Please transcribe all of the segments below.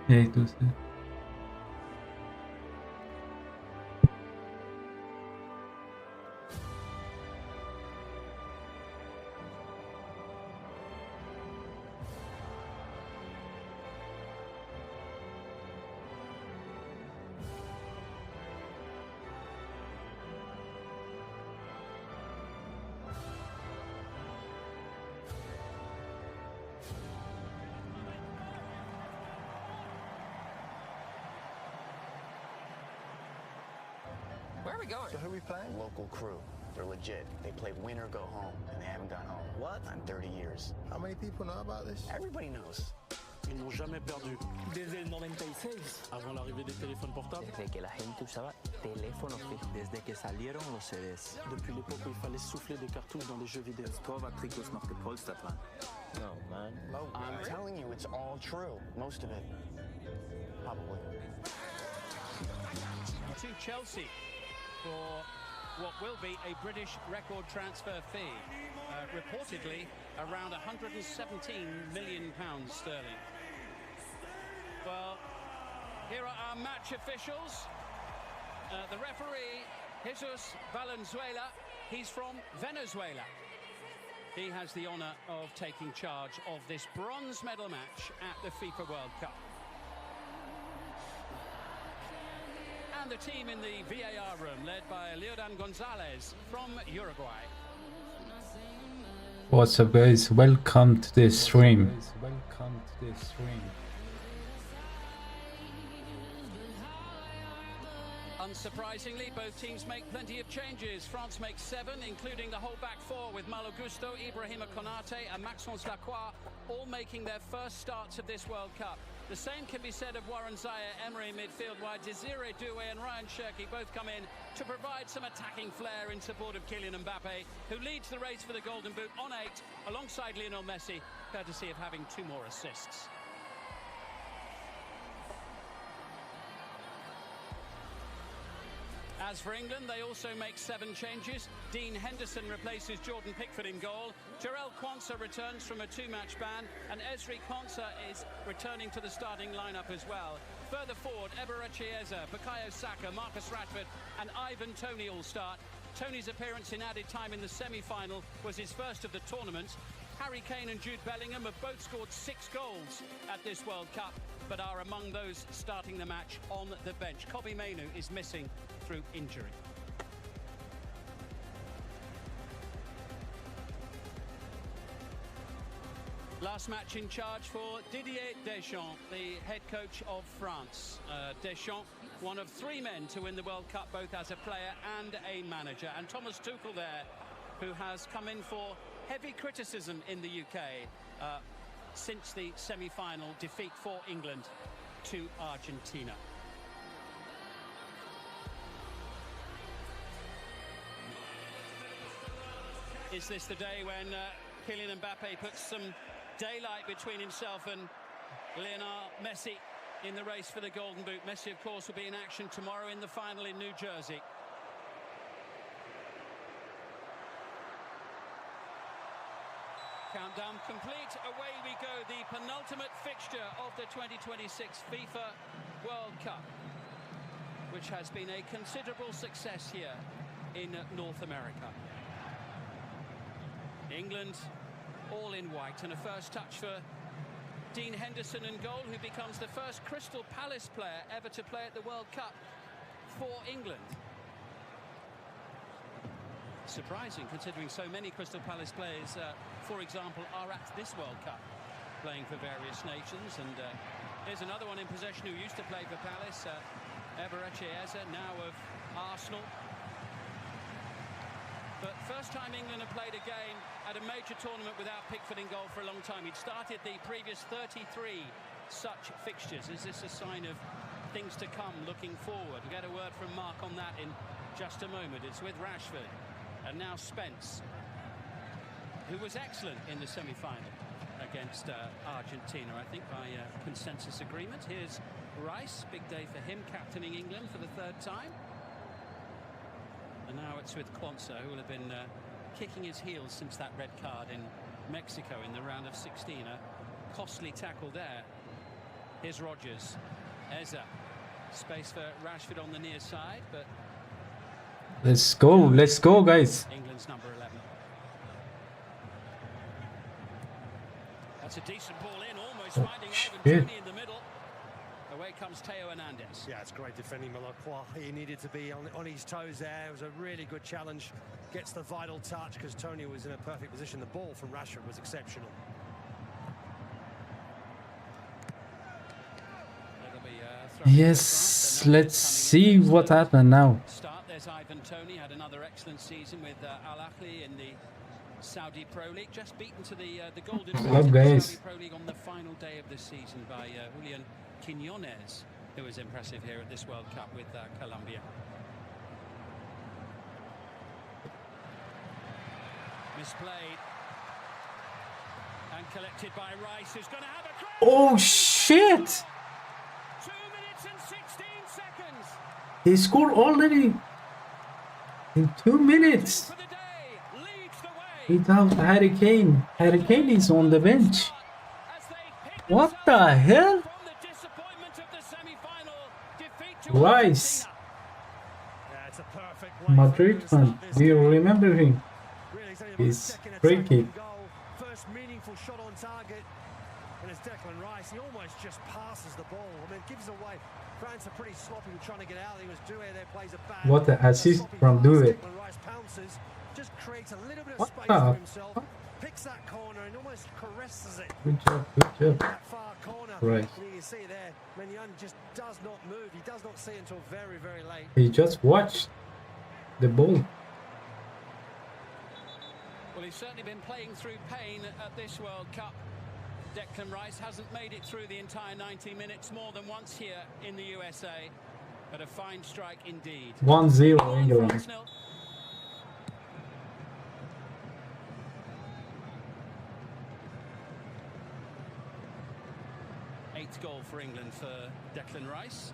Ya itu sih. Where are we going? So who are we playing? Local crew. They're legit. They play win or go home, and they haven't gone home. What? In 30 years. How many people know about this? Everybody knows. Ils n'ont jamais perdu. Desde el 96. Avant l'arrivée des téléphones portables. Desde que la gente usaba teléfonos fijos. Desde que salieron los CDs. Depuis l'époque où il fallait souffler des cartouches dans les jeux vidéo. Torwarttrikot ist noch gepolstert waren. No, man. Oh, I'm telling you, it's all true. Most of it. Probably. To Chelsea for what will be a British record transfer fee. Reportedly around £117 million sterling. Well, here are our match officials. The referee, Jesus Valenzuela, he's from Venezuela. He has the honour of taking charge of this bronze medal match at the FIFA World Cup. And the team in the VAR room, led by Leodan Gonzalez from Uruguay. What's up, guys? Welcome to the stream. Unsurprisingly, both teams make plenty of changes. France makes 7, including the whole back four with Malo Gusto, Ibrahima Konate and Maxence Lacroix, all making their first starts of this World Cup. The same can be said of Warren Zaya, Emery midfield wide, Desiree Doué and Ryan Cherki both come in to provide some attacking flair in support of Kylian Mbappé, who leads the race for the Golden Boot on 8, alongside Lionel Messi, courtesy of having 2 more assists. As for England, they also make 7 changes. Dean Henderson replaces Jordan Pickford in goal. Jarell Quansah returns from a 2-match ban, and Ezri Konsa is returning to the starting lineup as well. Further forward, Eberechi Eze, Bukayo Saka, Marcus Rashford and Ivan Toney all start. Tony's appearance in added time in the semi-final was his first of the tournament. Harry Kane and Jude Bellingham have both scored 6 goals at this World Cup, but are among those starting the match on the bench. Kobbie Mainoo is missing through injury. Last match in charge for Didier Deschamps, the head coach of France. Deschamps, one of 3 men to win the World Cup, both as a player and a manager. And Thomas Tuchel there, who has come in for heavy criticism in the UK since the semi-final defeat for England to Argentina. Is this the day when Kylian Mbappé puts some daylight between himself and Lionel Messi in the race for the Golden Boot? Messi, of course, will be in action tomorrow in the final in New Jersey. Countdown complete, away we go, the penultimate fixture of the 2026 FIFA World Cup, which has been a considerable success here in North America. England all in white, and a first touch for Dean Henderson in goal, who becomes the first Crystal Palace player ever to play at the World Cup for England. Surprising, considering so many Crystal Palace players, for example, are at this World Cup, playing for various nations. And here's another one in possession who used to play for Palace, Eberechi Eze, now of Arsenal. But first time England have played a game at a major tournament without Pickford in goal for a long time. He'd started the previous 33 such fixtures. Is this a sign of things to come looking forward? We'll get a word from Mark on that in just a moment. It's with Rashford. And now Spence, who was excellent in the semi-final against Argentina, I think by consensus agreement. Here's Rice, big day for him, captaining England for the 3rd time. And now it's with Quansah, who will have been kicking his heels since that red card in Mexico in the round of 16. A costly tackle there. Here's Rodgers. Eza. Space for Rashford on the near side, but Let's go, guys. England's number 11. That's a decent ball in, almost finding Ivan Toney in the middle. Away comes Teo Hernandez. Yeah, it's great defending Malacqua. He needed to be on his toes there. It was a really good challenge. Gets the vital touch because Tony was in a perfect position. The ball from Rashford was exceptional. Yes, let's see what happened now. Start. There's Ivan Toney, had another excellent season with Al Ahly in the Saudi Pro League, just beaten to the Golden Love, guys. Saudi Pro League on the final day of the season by Julian Quiñones, who was impressive here at this World Cup with Colombia. Misplayed and collected by Rice, who's going to have a crack. Oh shit! 2 minutes and 16 seconds. He scored already in 2 minutes For the day, leads the way. without Harry Kane. Harry Kane is on the bench. As they pick What themselves the hell? from the disappointment of the semi-final defeat to Rice, Argentina. Yeah, it's a perfect way Madrid for him to fan. start this Do you game. remember him? Really, it's only about His the second free attack kick. on goal. First meaningful shot on target. And it's Declan Rice. He almost just passes the ball. I mean, it gives away. France are pretty sloppy with trying to get out. He was Due there, plays a bad. What the assist sloppy from pass. Due. Declan Rice pounces, just creates a little bit of What space the for himself. Picks that corner and almost caresses it. Good job. That far corner. Right. And you can see there, Mignon just does not move. He does not see it until very, very late. He just watched the ball. Well, he's certainly been playing through pain at this World Cup. Declan Rice hasn't made it through the entire 90 minutes more than once here in the USA. But a fine strike indeed. 1-0 England. 1-0. Eighth goal for England for Declan Rice.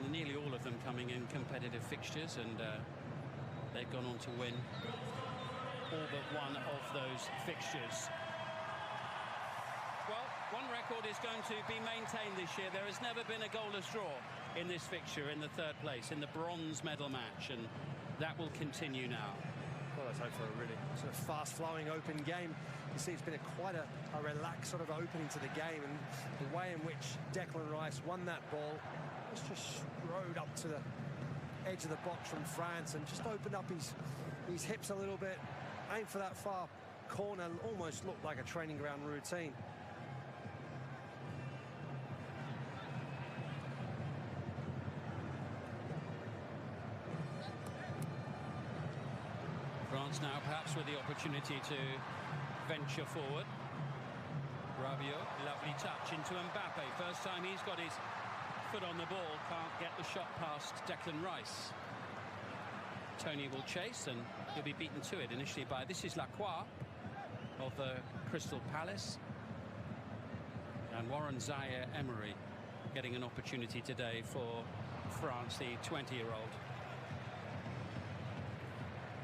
And nearly all of them coming in competitive fixtures, and they've gone on to win all but one of those fixtures. Well, one record is going to be maintained this year. There has never been a goalless draw in this fixture in the third place, in the bronze medal match, and that will continue now. Well, let's hope for a really sort of fast-flowing open game. You see, it's been quite a relaxed sort of opening to the game, and the way in which Declan Rice won that ball was just strode up to the edge of the box from France and just opened up his hips a little bit, aimed for that far corner, almost looked like a training ground routine. France now perhaps with the opportunity to venture forward. Rabiot, lovely touch into Mbappé. First time he's got his foot on the ball, can't get the shot past Declan Rice. Tony will chase and he'll be beaten to it initially by, this is Lacroix of Crystal Palace. And Warren Zaire-Emery getting an opportunity today for France, the 20-year-old.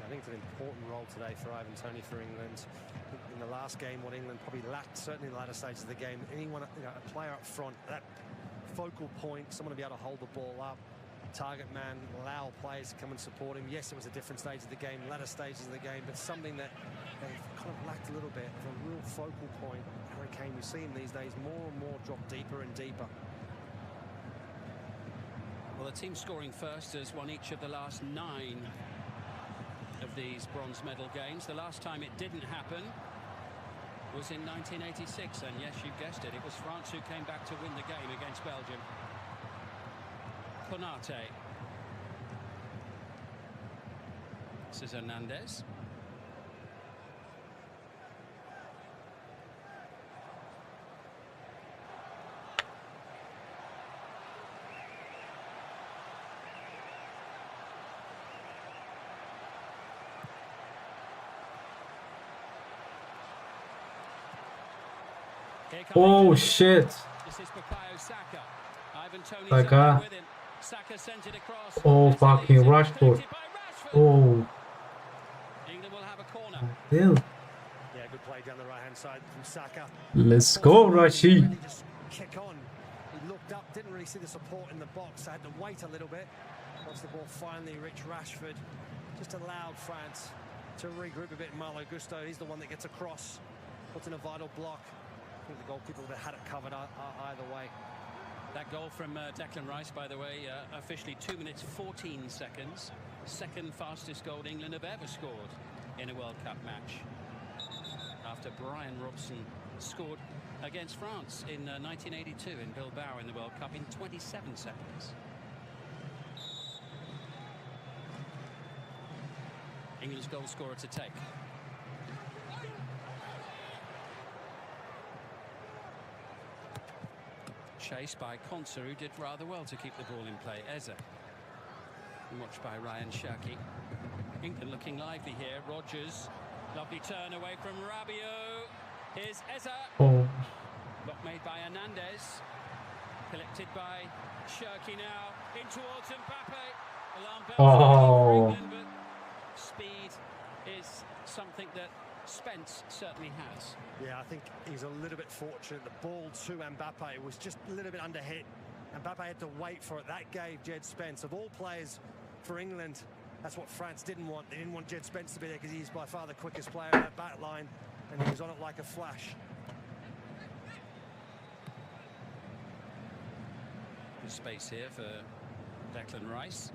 I think it's an important role today for Ivan Toney for England. In the last game, what England probably lacked, certainly in the latter stages of the game, anyone, a player up front, that focal point, someone to be able to hold the ball up, target man, allow players to come and support him. Yes, it was a different stage of the game, latter stages of the game, but something that they've kind of lacked a little bit of a real focal point. Harry Kane, we see him these days more and more drop deeper and deeper. Well, the team scoring first has won each of the last 9 of these bronze medal games. The last time it didn't happen was in 1986, and yes, you've guessed it, it was France who came back to win the game against Belgium. Konate. This is Hernandez. Oh shit. This is Bukayo Saka. Ivan Toney's Saka. with him. Saka sent it across. Oh, fucking It's Rashford. deflected by Rashford. Oh, England will have a corner. still. Yeah, good play down the right-hand side from Saka. Let's go, Rashi. Really just kick on. He looked up, didn't really see the support in the box, so had to wait a little bit. Once the ball finally reached Rashford, just allowed France to regroup a bit. Malo Gusto, he's the one that gets across, puts in a vital block. I think the goalkeeper would have had it covered either way. That goal from Declan Rice, by the way, officially 2 minutes 14 seconds. Second fastest goal England have ever scored in a World Cup match. After Brian Robson scored against France in 1982 in Bilbao in the World Cup in 27 seconds. England's goal scorer to take. Chased by Konsa, who did rather well to keep the ball in play. Eze. Watched by Ryan Cherki. England looking lively here. Rodgers. Lovely turn away from Rabiot. Here's Eze. Oh, Block made by Hernandez. Collected by Cherki now. In towards Mbappé. Alarm bells Oh. for England, but speed is something that Spence certainly has. Yeah, I think he's a little bit fortunate. The ball to Mbappé was just a little bit under hit. Mbappé had to wait for it. That gave Jed Spence, of all players for England, that's what France didn't want. They didn't want Jed Spence to be there because he's by far the quickest player in that back line, and he was on it like a flash. Good space here for Declan Rice.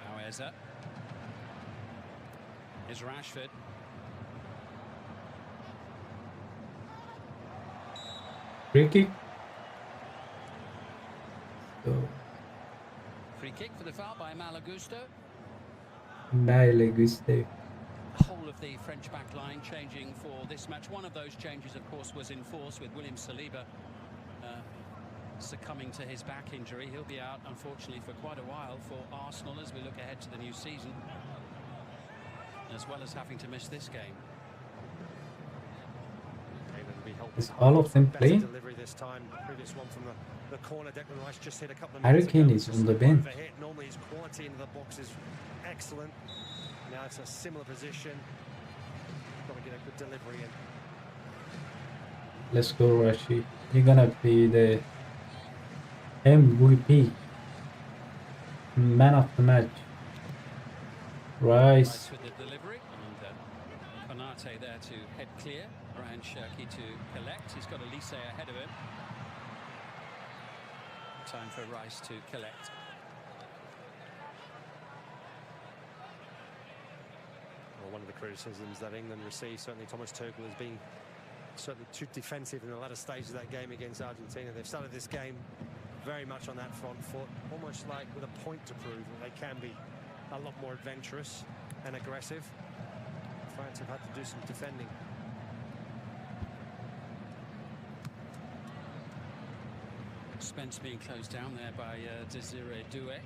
Now Eze. Here's Rashford. free kick. So, Free kick for the foul by Malo Gusto. Baile Guste. The whole of the French back line changing for this match. One of those changes, of course, was in force with William Saliba succumbing to his back injury. He'll be out, unfortunately, for quite a while for Arsenal as we look ahead to the new season, as well as having to miss this game. Is all of them Better playing? delivery this time. Previous one from the corner. Declan Rice just hit a couple of Harry minutes Kane ago. is Just on the bench. overhit. Normally his quality into the box is excellent. Now it's a similar position. Got to get a good delivery in. Let's go, Rashi. You're gonna be the MVP, man of the match. Rice. With the delivery, and Konate there to head clear. Ryan Cherki to collect. He's got Olise ahead of him. Time for Rice to collect. Well, one of the criticisms that England received, certainly Thomas Tuchel, has been certainly too defensive in the latter stages of that game against Argentina. They've started this game very much on that front foot, almost like with a point to prove that they can be a lot more adventurous and aggressive. France have had to do some defending. Spence being closed down there by Desiree Doué.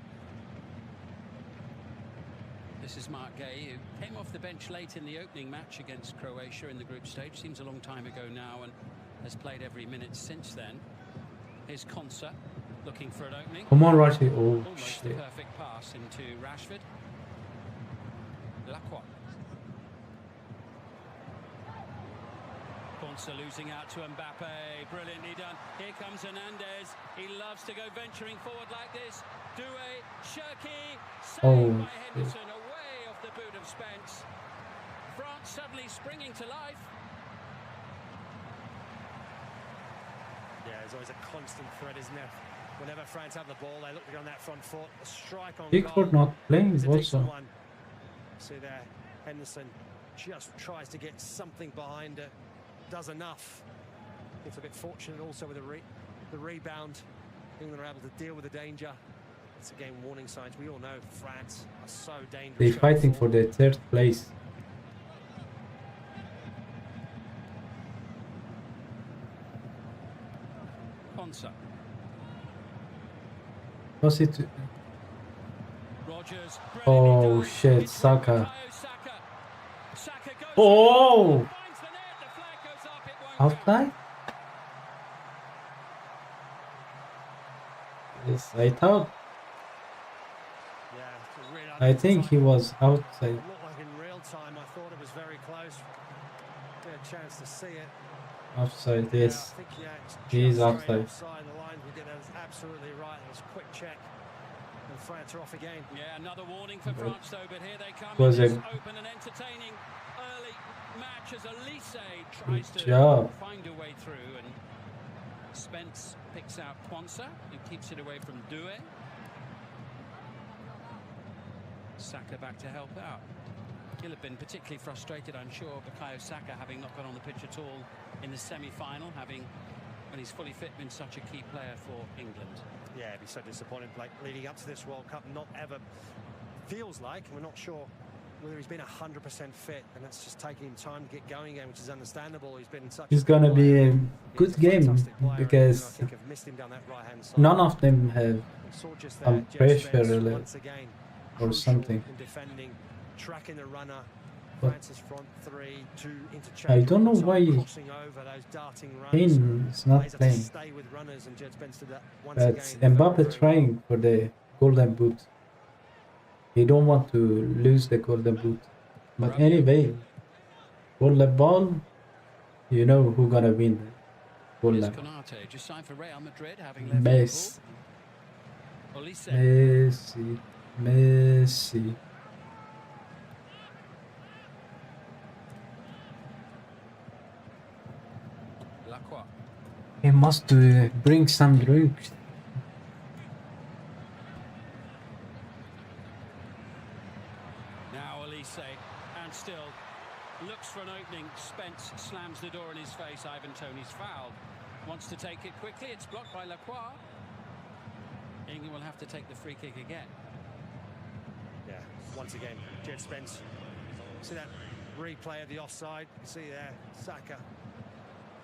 This is Mark Gay, who came off the bench late in the opening match against Croatia in the group stage. Seems a long time ago now and has played every minute since then. Here's Konsa looking for an opening. Come on, Rashi. Oh, Almost the shit. perfect pass into Rashford. Lacroix. Konsa losing out to Mbappé. Brilliantly done. Here comes Hernandez. He loves to go venturing forward like this. Doué, Cherki, saved Oh, by shit. Henderson, away off the boot of Spence. France suddenly springing to life. Yeah, there's always a constant threat, isn't there? Whenever France have the ball, they look to go on that front foot. A strike on Pickford goal. not playing It's a decent also. one. See there, Henderson just tries to get something behind it. Does enough. It's a bit fortunate also with the rebound. England are able to deal with the danger. It's again warning signs. We all know France are so dangerous. They're going fighting for forward. the third place. Konsa. Was it? Rodgers. Oh, brilliantly done. shit, It's Saka. Bukayo Saka. Saka goes Oh! in, finds the net. The flag goes up. It won't count. Outside? Yes, I thought. Yeah, it's a real I think he was outside. It looked like in real time. I thought it was very close. We had a chance to see it. Offside, Yeah, yes. I think, it's He is just straight offside. offside. The line we did that is absolutely right. It was a quick check. And France are off again. Yeah, another warning for Well, France though, but here they come was in this a open and entertaining early match as Olise tries good to job. find a way through, and Spence picks out Quansah, who keeps it away from Due. Saka back to help out. He'll have been particularly frustrated, I'm sure, Bukayo Saka having not got on the pitch at all in the semi-final, having, when he's fully fit, been such a key player for England. Yeah, it'd be so disappointing, like leading up to this World Cup, not ever feels like, and we're not sure whether he's been 100% fit, and that's just taking him time to get going again, which is understandable. He's been such. It's gonna be a He's good a game fantastic player, and I because think have missed him down that right-hand side. none of them have We saw just some that, Jed pressure Spence really, once again, or crucial something. in defending, tracking the runner. But France's front three, two interchange. I don't know why crossing over those darting runs. Kane is not Players have to playing. stay with runners, and Jed Spence did that once That's again. Very, Mbappé very trying for the golden boot. He don't want to lose the golden boot. But anyway, golden ball, you know who gonna win the Here's golden. Konate, just signed for Real Madrid, having left Messi, Liverpool. Olise. Messi, Messi. Lacroix. He must bring some drinks. Now Olise, and still looks for an opening. Spence slams the door in his face. Ivan Toney's fouled. Wants to take it quickly. It's blocked by Lacroix. England will have to take the free kick again. Yeah, once again, Jed Spence. See that replay of the offside? You see there, Saka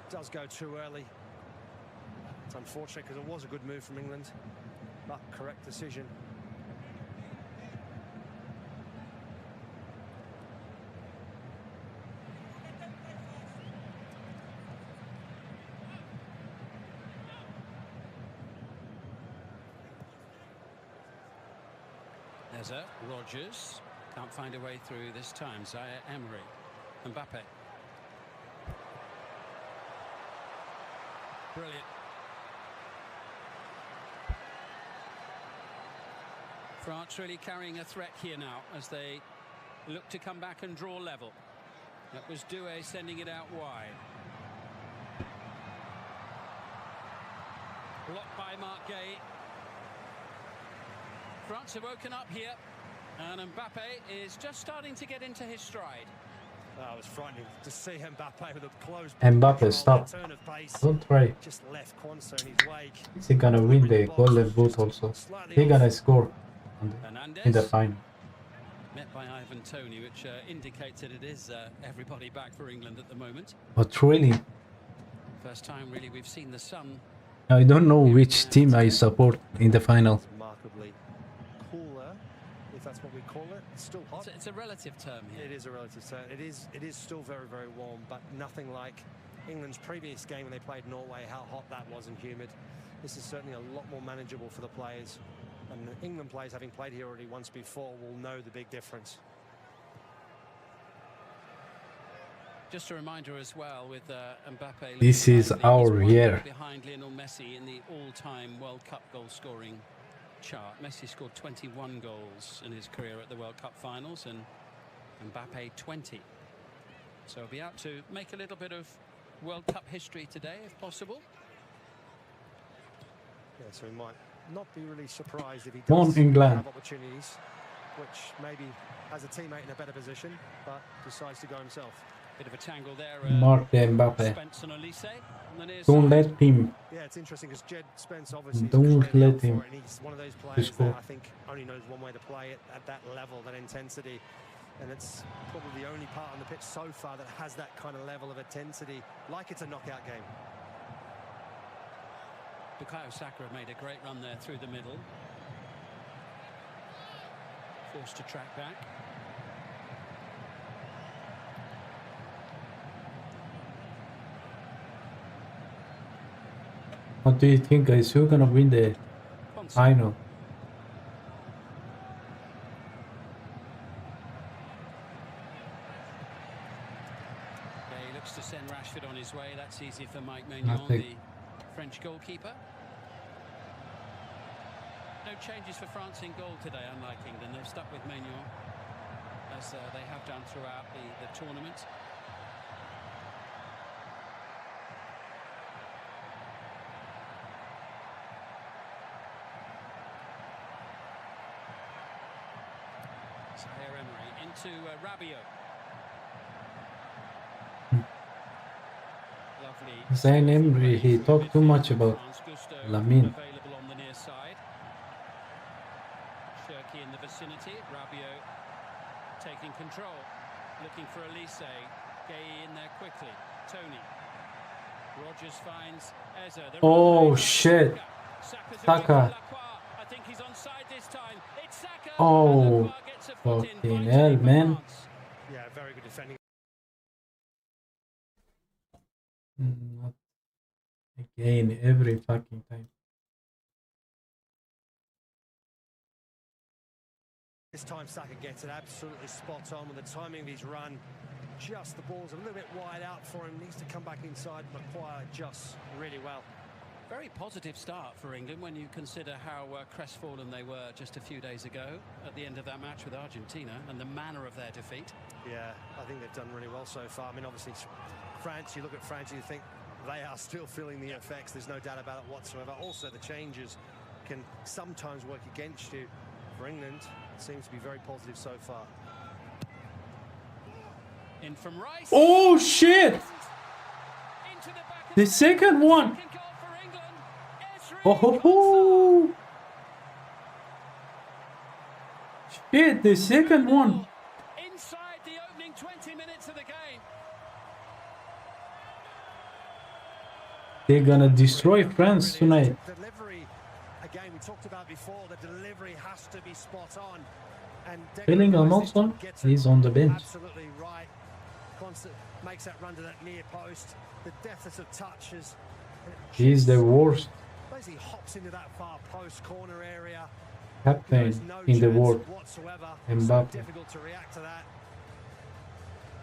does go too early. It's unfortunate because it was a good move from England, but correct decision. There's Rogers. Can't find a way through this time. Zaire Emery. Mbappé. Brilliant. France really carrying a threat here now as they look to come back and draw level. That was Due sending it out wide. Blocked by Marc Gay. France have woken up here, and Mbappé is just starting to get into his stride. Oh, it was frightening to see Mbappé with a closed Mbappé, stop. turn of pace. Don't try. Just left Quansah in his wake. Is he gonna win the golden boot also? He gonna score in the final. Met by Ivan Toney, which indicates that it is everybody back for England at the moment. But really, First time really we've seen the sun. I don't know which team I support in the final. Remarkably cooler, if that's what we call it. It's still hot. It's a relative term here. It is a relative term. It is still very, very warm, but nothing like England's previous game when they played Norway, how hot that was and humid. This is certainly a lot more manageable for the players. And the England players, having played here already once before, will know the big difference. Just a reminder as well with Mbappé. This is our year. Behind Lionel Messi in the all-time World Cup goal-scoring chart. Messi scored 21 goals in his career at the World Cup finals, and Mbappé 20. So he'll be out to make a little bit of World Cup history today, if possible. Yeah, so he might not be really surprised if he Come on, does England. have opportunities, which maybe has a teammate in a better position, but decides to go himself. Bit of a tangle there. Mark Mbappé. Spence and Olise on the near Don't side. let him. Yeah, it's interesting because Jed Spence obviously is Don't clearly let up him for it, and he's one of those players score. that I think only knows one way to play it at that level, that intensity, and it's probably the only part on the pitch so far that has that kind of level of intensity, like it's a knockout game. Bukayo Saka have made a great run there through the middle. Forced to track back. What do you think, guys? Who's gonna win the Quansah. final? Yeah, he looks looks to send Rashford on his way. That's easy for Mike Maignan, Nothing. the French goalkeeper. No changes for France in goal today, unlike England. They've stuck with Maignan, as they have done throughout the tournament. Zaire-Emery into Rabiot. Lovely. Zaire-Emery, he talked too much about Lamine. Available on the near side. Shirky in the vicinity. Rabiot taking control. Looking for Olise. Gay in there quickly. Tony. Rogers finds Eza. Oh shit. Saka. I think he's onside this time. It's Saka. Oh, fucking hell, man. Yeah, very good defending. Not again, every fucking time. This time Saka gets it absolutely spot on with the timing of his run. Just the ball's a little bit wide out for him. Needs to come back inside. Maguire adjusts really well. Very positive start for England when you consider how crestfallen they were just a few days ago at the end of that match with Argentina and the manner of their defeat. Yeah, I think they've done really well so far. I mean, obviously, France, you look at France, you think they are still feeling the effects. There's no doubt about it whatsoever. Also, the changes can sometimes work against you. For England, it seems to be very positive so far. In from Rice. Oh shit! Into the back of The second one! second goal for England. Oh ho ho! Shit, the second one! Inside the opening 20 minutes of the game. They're gonna destroy France tonight. Delivery, again, we talked about before, the delivery has to be spot on. And Bellingham also, he's on the bench. Absolutely right. Constant makes that run to that near post. The deficit of touches. He's the worst Basically hops into that far post corner area. captain in the world. Whatsoever. Mbappé. So difficult to react to that.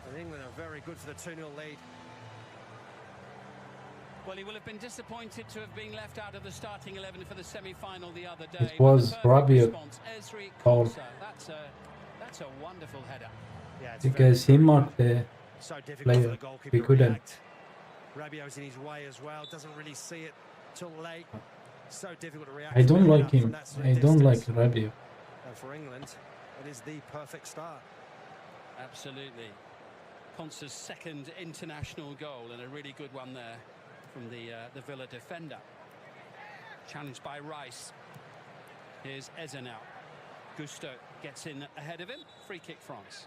And England are very good for the 2-0 lead. Well, he will have been disappointed to have been left out of the starting 11 for the semi-final the other day. It was Rabiot. Foul. That's a wonderful header. Yeah, it's Because he marked the so difficult player. for the goalkeeper We to couldn't. react. Rabiot's in his way as well. Doesn't really see it till late. So difficult to react. I don't to like from him. that sort I of don't like distance. Rabiot. And for England, it is the perfect start. Absolutely. Consa's second international goal, and a really good one there from the Villa defender. Challenged by Rice. Here's Eza now. Gusto gets in ahead of him. Free kick France.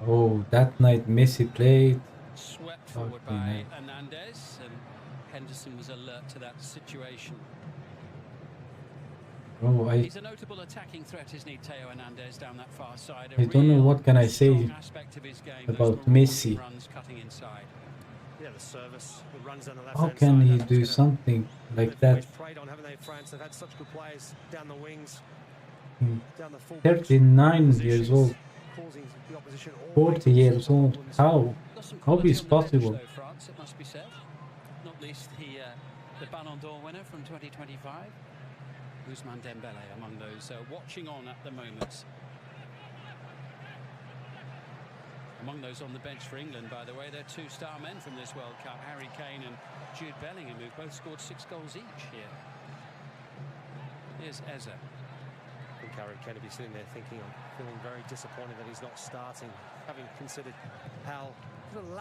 Oh, that night Messi played. Swept forward Okay, by nice. Hernandez, and Henderson was alert to that situation. Oh, He's a notable attacking threat, isn't he, Theo Hernandez, down that far side. I don't know real what can I say strong aspect of his game, those about marauding Messi. runs cutting inside. Yeah, the service, the runs down the How left-hand can side, he that's do gonna- something like they've that? always preyed on, haven't they, France? They've had such good players down the wings, down the full 39 years old, causing the opposition all 40 years old. How? Got some How quality is on the bench, possible? though, France, it must be said. Not least the Ballon d'Or winner from 2025, Ousmane Dembélé, among those watching on at the moment. Among those on the bench for England, by the way, they're two star men from this World Cup, Harry Kane and Jude Bellingham, who've both scored 6 goals each here. Here's Eza. I think Harry Kane will be sitting there thinking, I'm feeling very disappointed that he's not starting, having considered how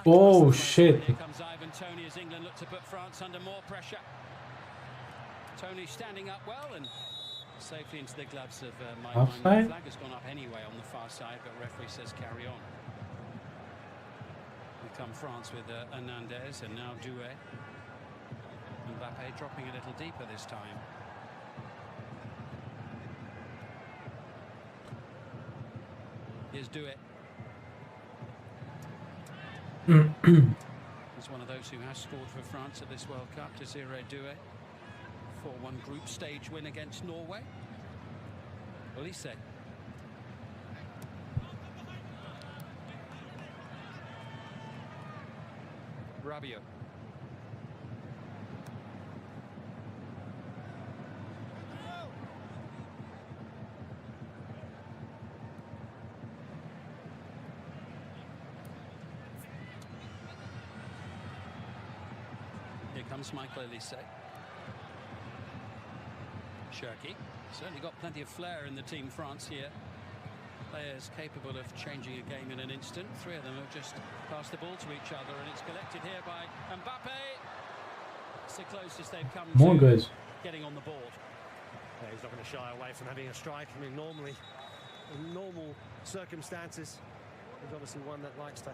Oh shit! Here comes Ivan Toney as England look to put France under more pressure. Tony standing up well and safely into the gloves of Mike Maignan. Offside? The flag has gone up anyway on the far side, but referee says carry on. We come France with Hernandez and now Jude. Mbappé dropping a little deeper this time. Here's Jude. He's one of those who has scored for France at this World Cup. Desiree Doué, 4-1 group stage win against Norway. Olise. Rabiot. Here comes Michael Olise. Shirky. Certainly got plenty of flair in the team France here. Players capable of changing a game in an instant. Three of them have just passed the ball to each other, and it's collected here by Mbappé. It's the closest they've come More to guys. getting on the board. Yeah, he's not going to shy away from having a strike. I mean, normally, in normal circumstances, he's obviously one that likes to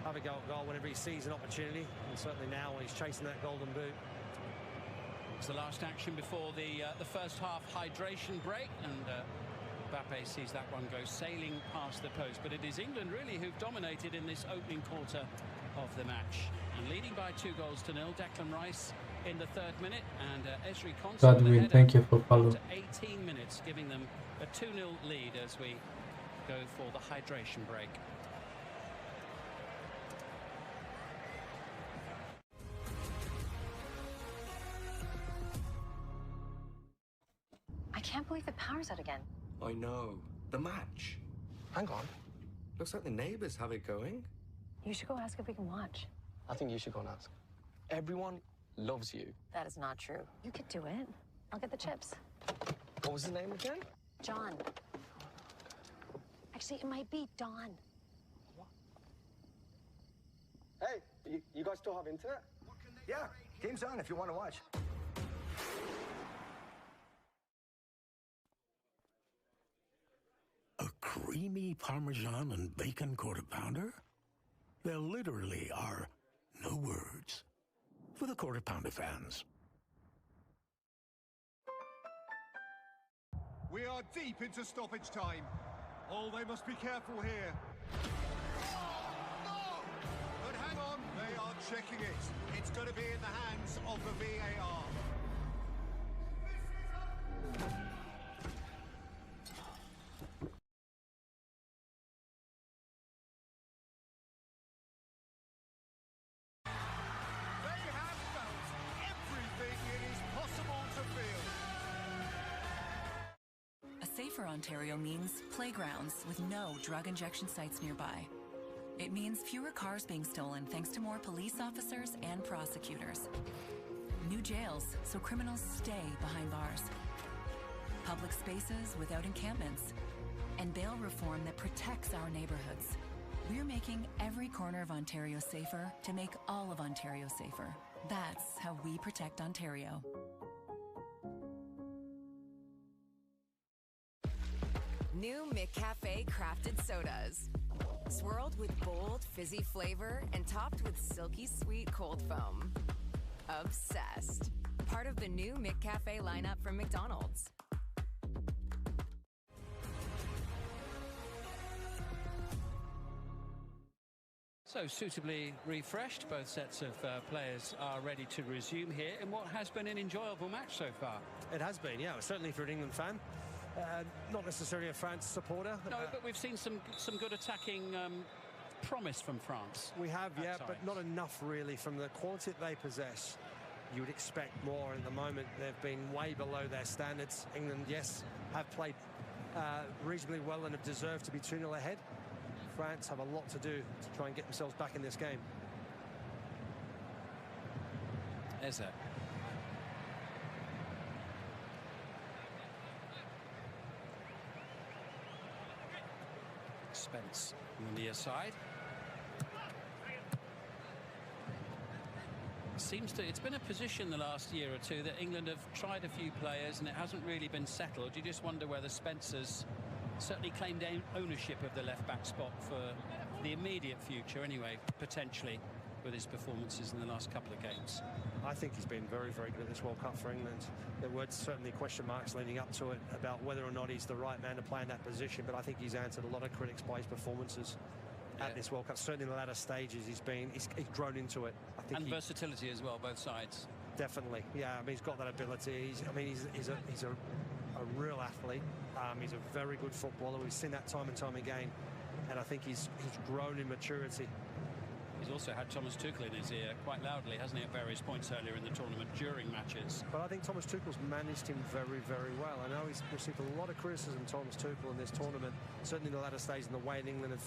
have a go at goal whenever he sees an opportunity, and certainly now when he's chasing that golden boot. It's the last action before the first half hydration break, and Mbappé sees that one go sailing past the post. But it is England really who've dominated in this opening quarter of the match, and leading by 2-0. Declan Rice in the 3rd minute, and Ezri Konsa Godwin, thank you for following. after 18 minutes, giving them a 2-0 lead as we go for the hydration break. I can't believe the power's out again. I know. The match. Hang on. Looks like the neighbors have it going. You should go ask if we can watch. I think you should go and ask. Everyone loves you. That is not true. You could do it. I'll get the chips. What was his name again? John. Actually, it might be Don. Hey, you guys still have internet? Yeah, game's on if you want to watch. A creamy Parmesan and bacon quarter pounder? There literally are no words for the quarter pounder fans. We are deep into stoppage time. Oh, they must be careful here. No! But hang on, they are checking it. It's going to be in the hands of the VAR. Safer Ontario means playgrounds with no drug injection sites nearby. It means fewer cars being stolen thanks to more police officers and prosecutors. New jails so criminals stay behind bars. Public spaces without encampments. And bail reform that protects our neighborhoods. We're making every corner of Ontario safer to make all of Ontario safer. That's how we protect Ontario. New McCafe crafted sodas. Swirled with bold, fizzy flavor and topped with silky sweet cold foam. Obsessed. Part of the new McCafe lineup from McDonald's. So suitably refreshed, both sets of players are ready to resume here in what has been an enjoyable match so far. It has been, yeah, certainly for an England fan. Not necessarily a France supporter. No, but we've seen some good attacking promise from France. We have, yeah, but not enough really from the quality that they possess. You would expect more. At the moment, they've been way below their standards. England, yes, have played reasonably well and have deserved to be 2-0 ahead. France have a lot to do to try and get themselves back in this game. Eze. Spence on the near side. It's been a position the last year or two that England have tried a few players and it hasn't really been settled. You just wonder whether Spencer's certainly claimed ownership of the left-back spot for the immediate future anyway, potentially, with his performances in the last couple of games. I think he's been very, very good at this World Cup for England. There were certainly question marks leading up to it about whether or not he's the right man to play in that position, but I think he's answered a lot of critics by his performances. at this World Cup. Certainly in the latter stages, he's grown into it. I think, and versatility as well, both sides. Definitely, yeah. I mean, he's got that ability. He's a real athlete. He's a very good footballer. We've seen that time and time again, and I think he's grown in maturity. He's also had Thomas Tuchel in his ear quite loudly, hasn't he, at various points earlier in the tournament during matches. But I think Thomas Tuchel's managed him very, very well. I know he's received a lot of criticism, Thomas Tuchel, in this tournament, certainly in the latter stage, in the way England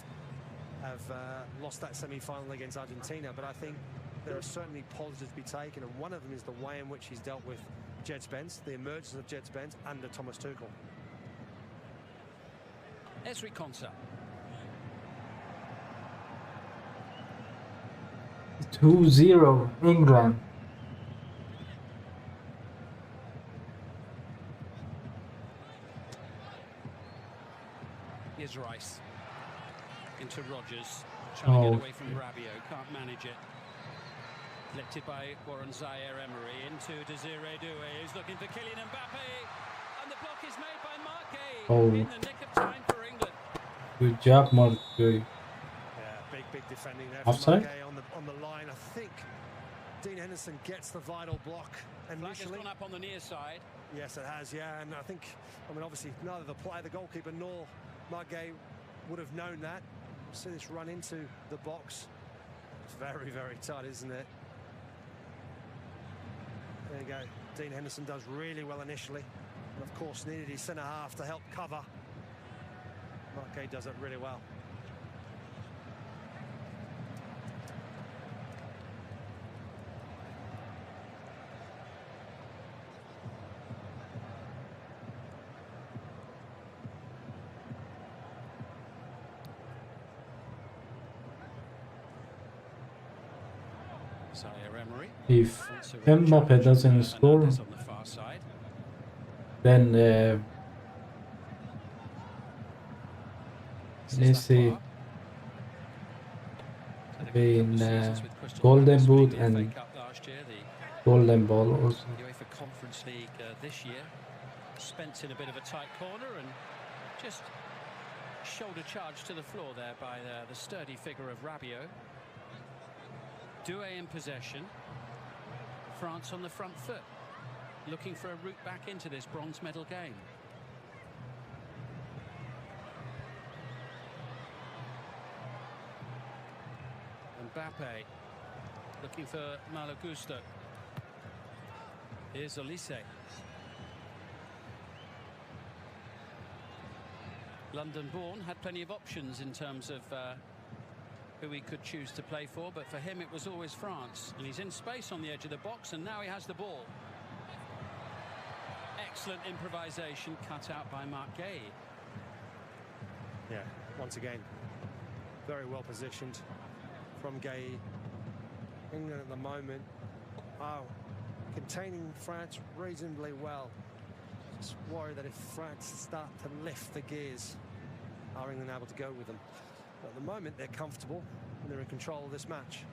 have lost that semi-final against Argentina. But I think there are certainly positives to be taken, and one of them is the way in which he's dealt with Jed Spence, the emergence of Jed Spence under Thomas Tuchel. Ezri Konsa. 2-0 England. Here's Rice into Rodgers, trying to get away from Rabiot, can't manage it. Collected by Warren Zaire-Emery into Desiree Doué, who's looking for Kylian Mbappé, and the block is made by Mark Gay in the nick of time for England. Good job, Mark Gay. Yeah, big defending there Offside? from Mark Gay on the line. I think Dean Henderson gets the vital block initially. Flag has gone up on the near side. Yes, it has, yeah, and I mean, obviously, neither the player, the goalkeeper, nor Mark Gay would have known that. See this run into the box. It's very, very tight, isn't it? There you go. Dean Henderson does really well initially, and of course needed his centre half to help cover. Mark Gay does it really well. If Mbappé doesn't score, then Messi in Golden Boot and Golden Ball also. The UEFA Conference League this year. Spence in a bit of a tight corner and just shoulder charge to the floor there by the sturdy figure of Rabiot. Doué in possession. France on the front foot, looking for a route back into this bronze medal game. Mbappé looking for Malo Gusto. Here's Olise. London-born, had plenty of options in terms of who he could choose to play for, but for him it was always France, and he's in space on the edge of the box, and now he has the ball. Excellent improvisation cut out by Mark Gay. Yeah, once again, very well positioned from Gay. England at the moment are containing France reasonably well. Just worry that if France start to lift the gears, are England able to go with them? But at the moment, they're comfortable and they're in control of this match.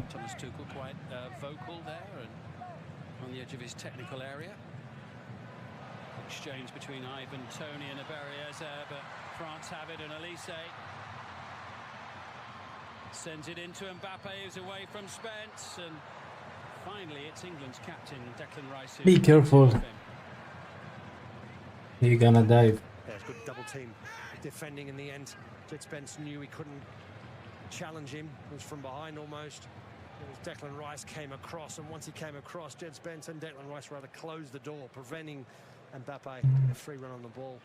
Thomas Tuchel quite vocal there and on the edge of his technical area. Exchange between Ivan Toney and Aberriese, but France have it, and Olise sends it into Mbappé, who's away from Spence, and finally it's England's captain Declan Rice. Be careful. You're gonna dive. Yeah, it's good double team defending in the end. Jed Spence knew he couldn't challenge him. He was from behind almost. It was Declan Rice came across, and once he came across, Jed Spence and Declan Rice were able to close the door, preventing Mbappé a free run on the ball.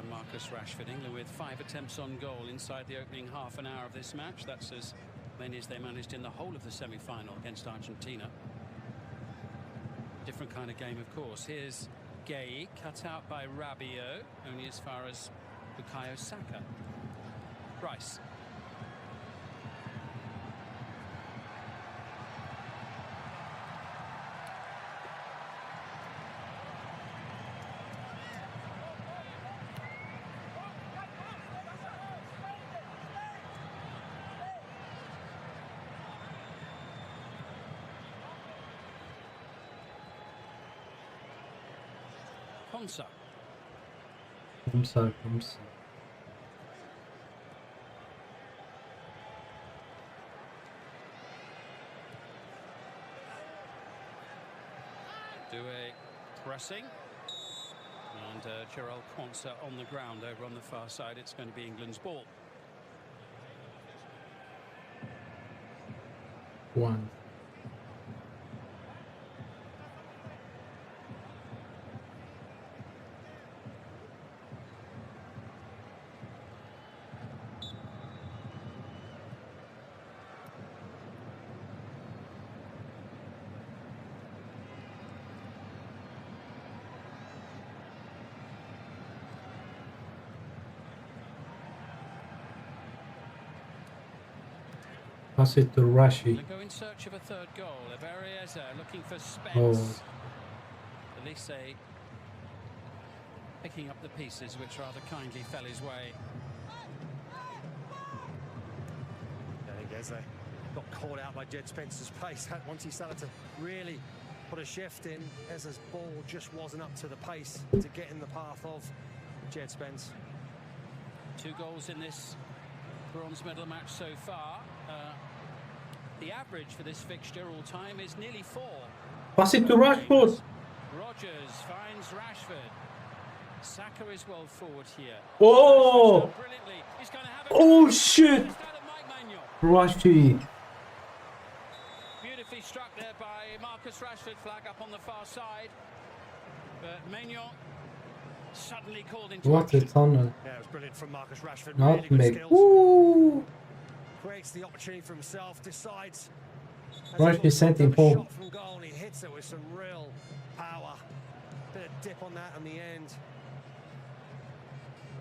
Marcus Rashford. England with 5 attempts on goal inside the opening half an hour of this match. That's as many as they managed in the whole of the semi-final against Argentina. Different kind of game, of course. Here's Gay, cut out by Rabiot, only as far as Bukayo Saka. Rice. Quansah. Comme ça, comme ça. Do a pressing. And Jarell Quansah on the ground over on the far side. It's going to be England's ball. One. Pass it to Rashi. Go in search of a third goal. Eberieze looking for Spence. Oh. Olise picking up the pieces, which rather kindly fell his way. I think Eze got caught out by Jed Spence's pace. Once he started to really put a shift in, Eze's ball just wasn't up to the pace to get in the path of Jed Spence. 2 goals in this bronze medal match so far. The average for this fixture all time is nearly 4. Pass it to Rashford. Rogers finds Rashford. Saka is well forward here. Oh! Oh shit! Rashi. Beautifully struck there by Marcus Rashford. Flag up on the far side. But Maignan suddenly called into What a action. tunnel. Yeah, it was brilliant from Marcus Rashford. Not Really good make. skills. Ooh! Creates the opportunity for himself, decides. Rashi sent him home. Shot from goal, and he hits it with some real power. Bit of dip on that in the end.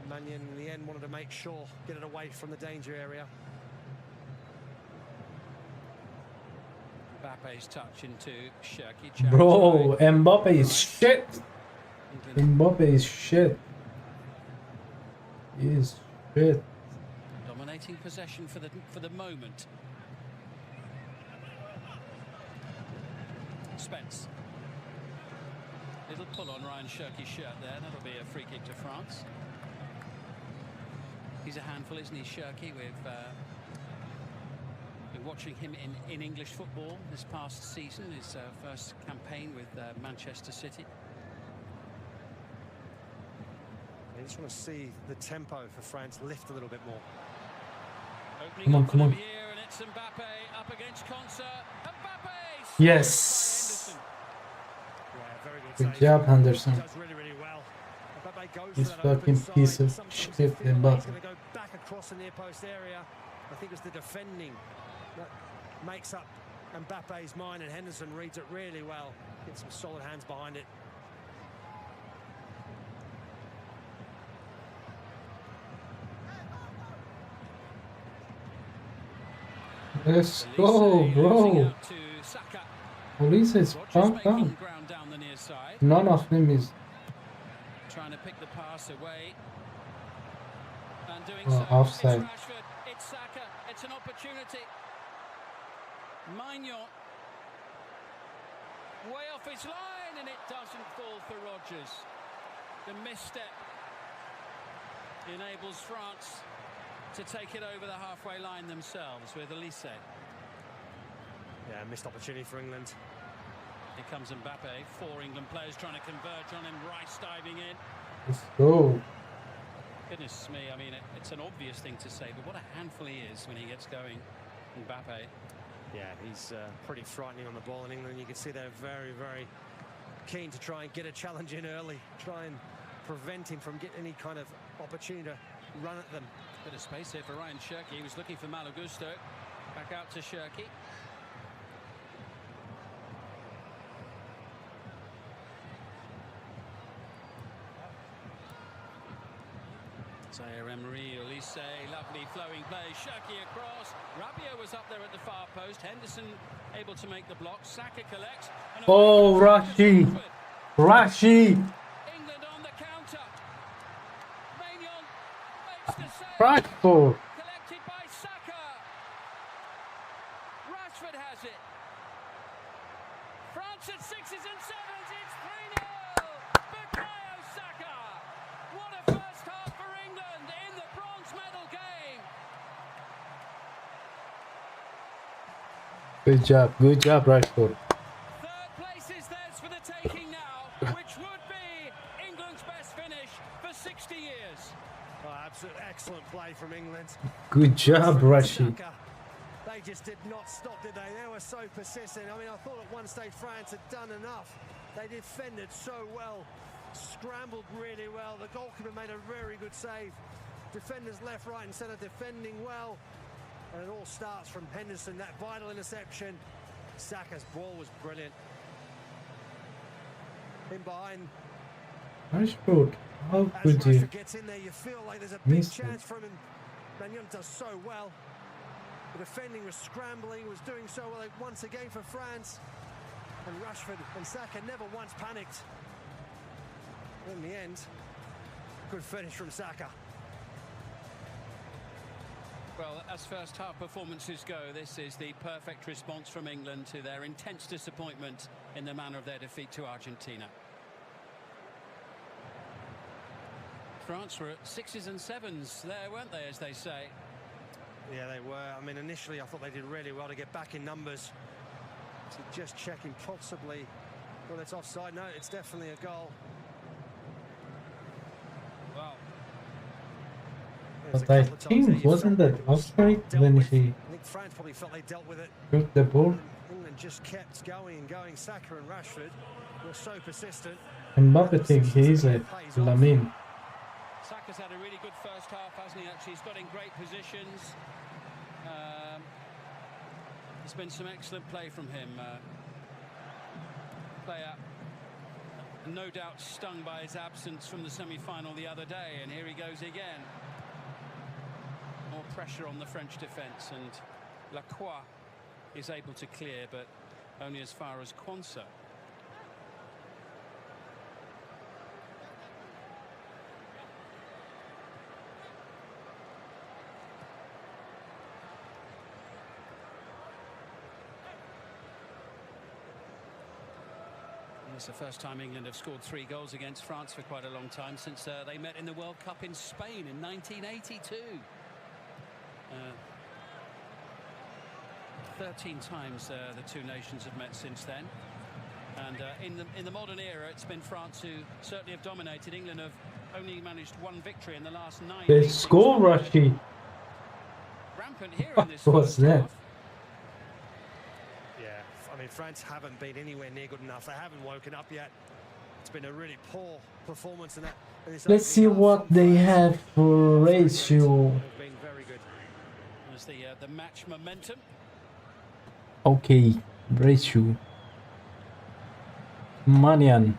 Mannion in the end wanted to make sure, get it away from the danger area. Mbappe's touch into Cherki. Bro, Mbappé is shit. Mbappé is shit. He is shit. Dominating possession for the moment. Spence. Little pull on Ryan Cherki's shirt there. That'll be a free kick to France. He's a handful, isn't he, Cherki? We've been watching him in English football this past season, his first campaign with Manchester City. I just want to see the tempo for France lift a little bit more. Come on, come on. Here, and it's Mbappé up against Quansah. Mbappé! Yes. Yeah, very Good save. job, Henderson. Does really, really well. Mbappé goes This for that open fucking piece side. of Sometimes shit, you feel like he's Mbappé. going to go back across the near post area. I think it's the defending that makes up Mbappe's mind, and Henderson reads it really well. Gets some solid hands behind it. Let's go, bro. Olise is pumped up. None of them is. Trying to pick the pass away. And doing so. Offside. It's Rashford, it's Saka, it's an opportunity. Maignan. Way off his line, and it doesn't fall for Rogers. The misstep enables France to take it over the halfway line themselves with Olise. Yeah, missed opportunity for England. Here comes Mbappé. 4 England players trying to converge on him. Rice diving in. Let's go. Goodness me, I mean, it's an obvious thing to say, but what a handful he is when he gets going. Mbappé. Yeah, he's pretty frightening on the ball in England. You can see they're very, very keen to try and get a challenge in early. Try and prevent him from getting any kind of opportunity to run at them. Bit of space here for Ryan Cherki. He was looking for Malo Gusto. Back out to Cherki. Zaire Emery, Olise, lovely flowing play. Cherki across. Rabiot was up there at the far post. Henderson able to make the block. Saka collects. Oh, Rashi. Rashi. England on the counter. Maignan makes the save. Rashford. Collected by Saka. Rashford has it. France at 6s and 7s. It's 3-0. Bukayo Saka. Good job, Rashford. Third place is theirs for the taking now, which would be England's best finish for 60 years. Oh, absolute excellent play from England. Good job, Rashi. They just did not stop, did they? They were so persistent. I mean, I thought at one stage France had done enough. They defended so well, scrambled really well. The goalkeeper made a very good save. Defenders left, right and centre defending well. And it all starts from Henderson, that vital interception. Saka's ball was brilliant. In behind. Rashford, how As could you Rashford gets in there, you feel like there's a big miss chance it? from him. Magnon does so well. The defending was scrambling, was doing so well once again for France. And Rashford and Saka never once panicked. In the end, good finish from Saka. Well, as first half performances go, this is the perfect response from England to their intense disappointment in the manner of their defeat to Argentina. France were at 6s and 7s there, weren't they, as they say? Yeah, they were. I mean, initially I thought they did really well to get back in numbers. So just checking possibly, well, it's offside. No, it's definitely a goal. Well, But I think, wasn't that offside when he I think France probably felt they dealt with it. took the ball? England just kept going and going. Saka and Rashford were so persistent. Mbappé thinks he's a Lamine. Saka's had a really good first half, hasn't he? Actually, he's got in great positions. There's been some excellent play from him. Player, no doubt stung by his absence from the semi-final the other day, and here he goes again. More pressure on the French defence, and Lacroix is able to clear, but only as far as Quansah. It's the first time England have scored 3 goals against France for quite a long time, since they met in the World Cup in Spain in 1982. 13 times the two nations have met since then. And in the modern era, it's been France who certainly have dominated. England have only managed 1 victory in the last 9. They score, Rashi. Rampant here in this What's first that? half. Yeah, I mean, France haven't been anywhere near good enough. They haven't woken up yet. It's been a really poor performance in that. Let's see what they have for ratio. They've been very good. There's the match momentum. Okay, ratio. Manian.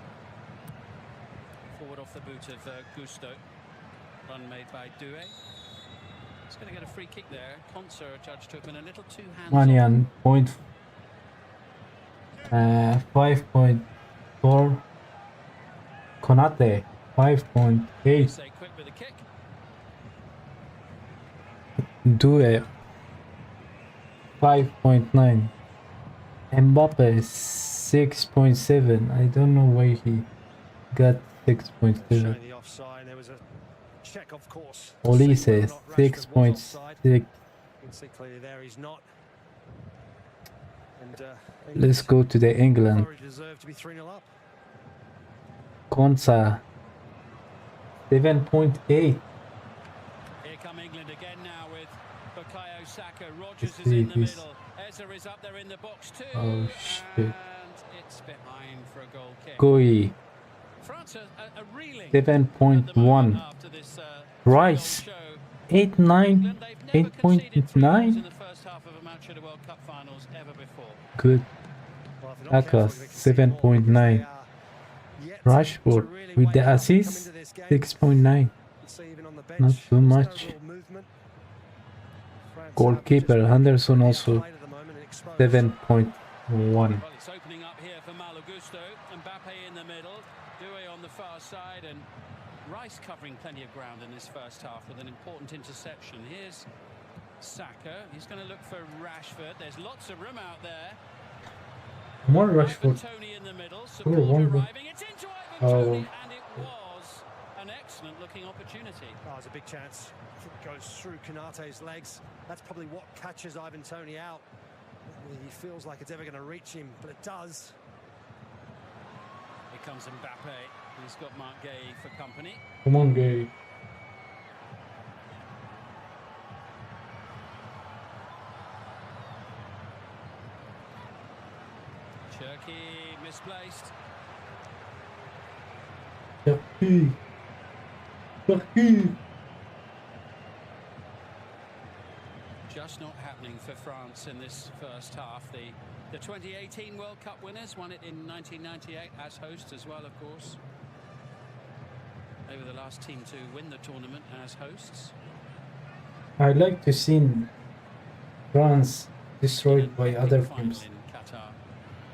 Forward off the boot of Gusto. Run made by Doué. He's going to get a free kick there. Quansah judged to have been a little too hands-on. Manian, 5.4. Konate, 5.8. Say quick with a kick. Doué, 5.9. Mbappé, 6.7. I don't know why he got 6.7. Showing the offside. There was a check, of course. Olise, 6.6. You can see clearly there he's not. And Let's go to the England. England deserve to be 3-0 up. Quansah, 7.8. Here come England again now with Bukayo Saka. Rogers is in the middle. Ezra is up there in the box too. Oh shit. And it's behind for a goal kick. Koi, France are reeling 7.1. after this Rice, 8.9. 8.9. in the first half of a match at the World Cup Finals ever before. Good. Akas, 7.9. Rashford with the assist, 6.9. Not too much. Goalkeeper Henderson also 7.1. Well, it's opening up here for Malo Gusto. Mbappé in the middle. Doué on the far side, and Rice covering plenty of ground in this first half with an important interception. Here's Saka. He's going to look for Rashford. There's lots of room out there. More Rashford. Tony in the middle. Oh, one goal. It's into Oh. and it was an excellent looking opportunity. Oh, it's a big chance. It goes through Konate's legs. That's probably what catches Ivan Toney out. He feels like it's ever going to reach him, but it does. Here comes Mbappé. He's got Mark Gay for company. Come on, Gay. Turkey misplaced. Turkey. Turkey. Just not happening for France in this first half. The 2018 World Cup winners won it in 1998 as hosts as well, of course. They were the last team to win the tournament as hosts. I'd like to see France destroyed by other teams In Qatar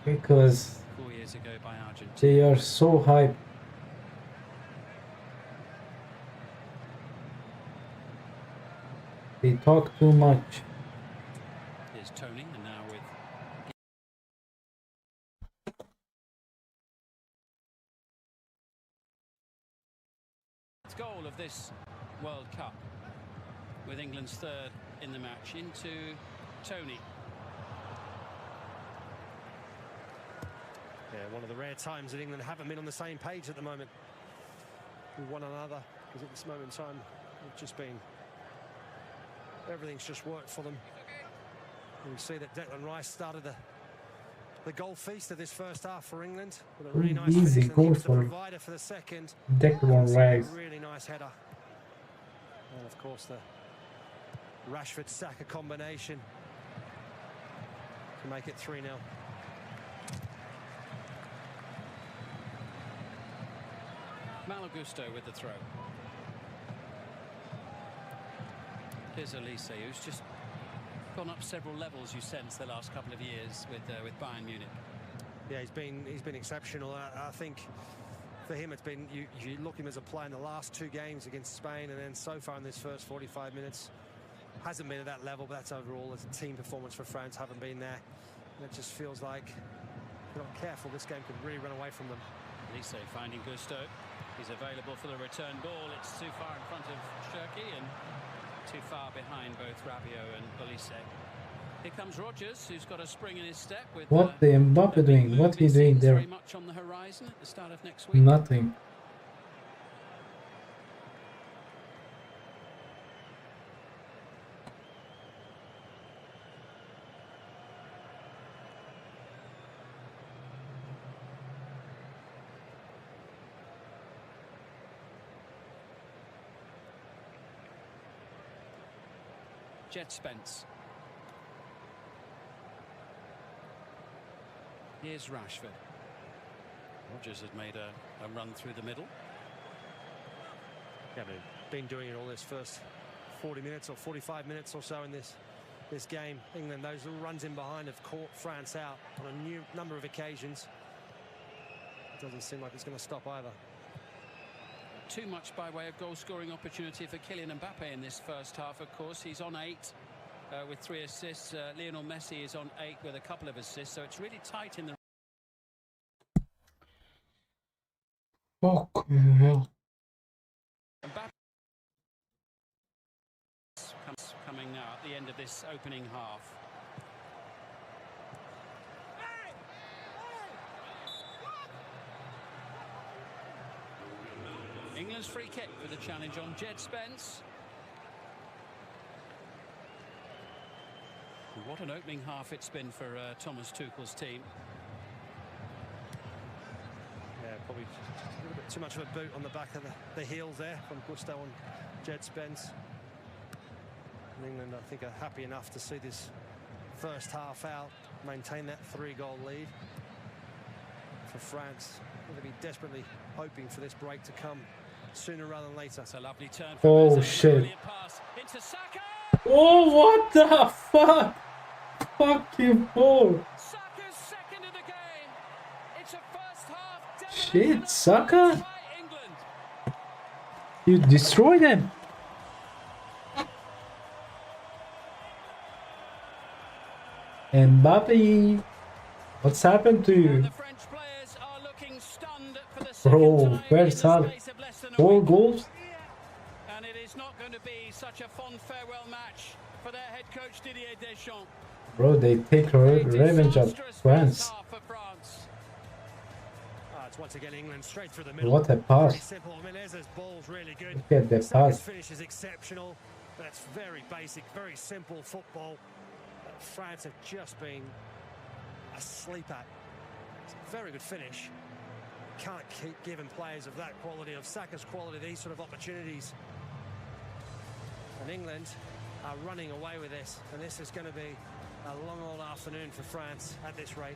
because 4 years ago by Argentina. they are so hyped. They talk too much. Here's Tony, and now with goal of this World Cup, with England's third in the match, into Tony. Yeah, one of the rare times that England haven't been on the same page at the moment with one another, because at this moment in time it's just been, everything's just worked for them. And we see that Declan Rice started the goal feast of this first half for England with a really nice Easy finish, and goal he was the for provider for the second. Declan Rice. Really nice header, and of course the Rashford-Saka combination to make it 3-0. Malo Gusto with the throw. Here's Olise, who's just gone up several levels, you sense, the last couple of years with Bayern Munich. Yeah, he's been exceptional. I think for him it's been, you look at him as a player in the last two games against Spain, and then so far in this first 45 minutes hasn't been at that level, but that's overall as a team performance for France, haven't been there. And it just feels like if they're not careful, this game could really run away from them. Olise finding Gusto. He's available for the return ball. It's too far in front of Turkey and too far behind both Rabiot and Olise. Here comes Rodgers, who's got a spring in his step. With What the Mbappé doing? What he doing there? Very much on the horizon at the start of next week. Nothing. Jet Spence. Here's Rashford. Rodgers had made a run through the middle. Yeah, they've been doing it all this first 40 minutes or 45 minutes or so in this game. England, those little runs in behind have caught France out on a new number of occasions. It doesn't seem like it's going to stop either. Too much by way of goal-scoring opportunity for Kylian Mbappé in this first half, of course. He's on 8 with 3 assists. Lionel Messi is on 8 with a couple of assists, so it's really tight in the... Fuck hell. Mbappé coming now at the end of this opening half. England's free kick with a challenge on Jet Spence. What an opening half it's been for Thomas Tuchel's team. Yeah, probably a little bit too much of a boot on the back of the heels there from Gusto and Jet Spence. And England, I think, are happy enough to see this first half out, maintain that 3-goal lead. For France, they'll be desperately hoping for this break to come sooner rather than later. It's a lovely turn. Oh shit. Oh, what the fuck? Fuck you for. Saka's second of the game. It's a first half. Shit, Saka. You destroy them. Mbappé, what's happened to you? Bro, first half, 4 goals. And it is not going to be such a fond farewell match for their head coach Didier Deschamps. Bro, they take revenge of France. It's once again England straight through the middle. What a pass. Pretty simple. Meneza's ball's really good. Look at the Saka's pass. finish is exceptional. That's very basic, very simple football. France have just been asleep at. It's a very good finish. Can't keep giving players of that quality, of Saka's quality, these sort of opportunities. And England are running away with this. And this is going to be a long old afternoon for France at this rate.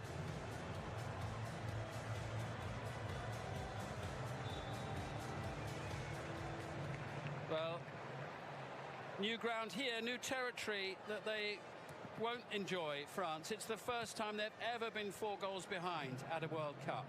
Well, new ground here, new territory that they won't enjoy, France. It's the first time they've ever been 4 goals behind at a World Cup.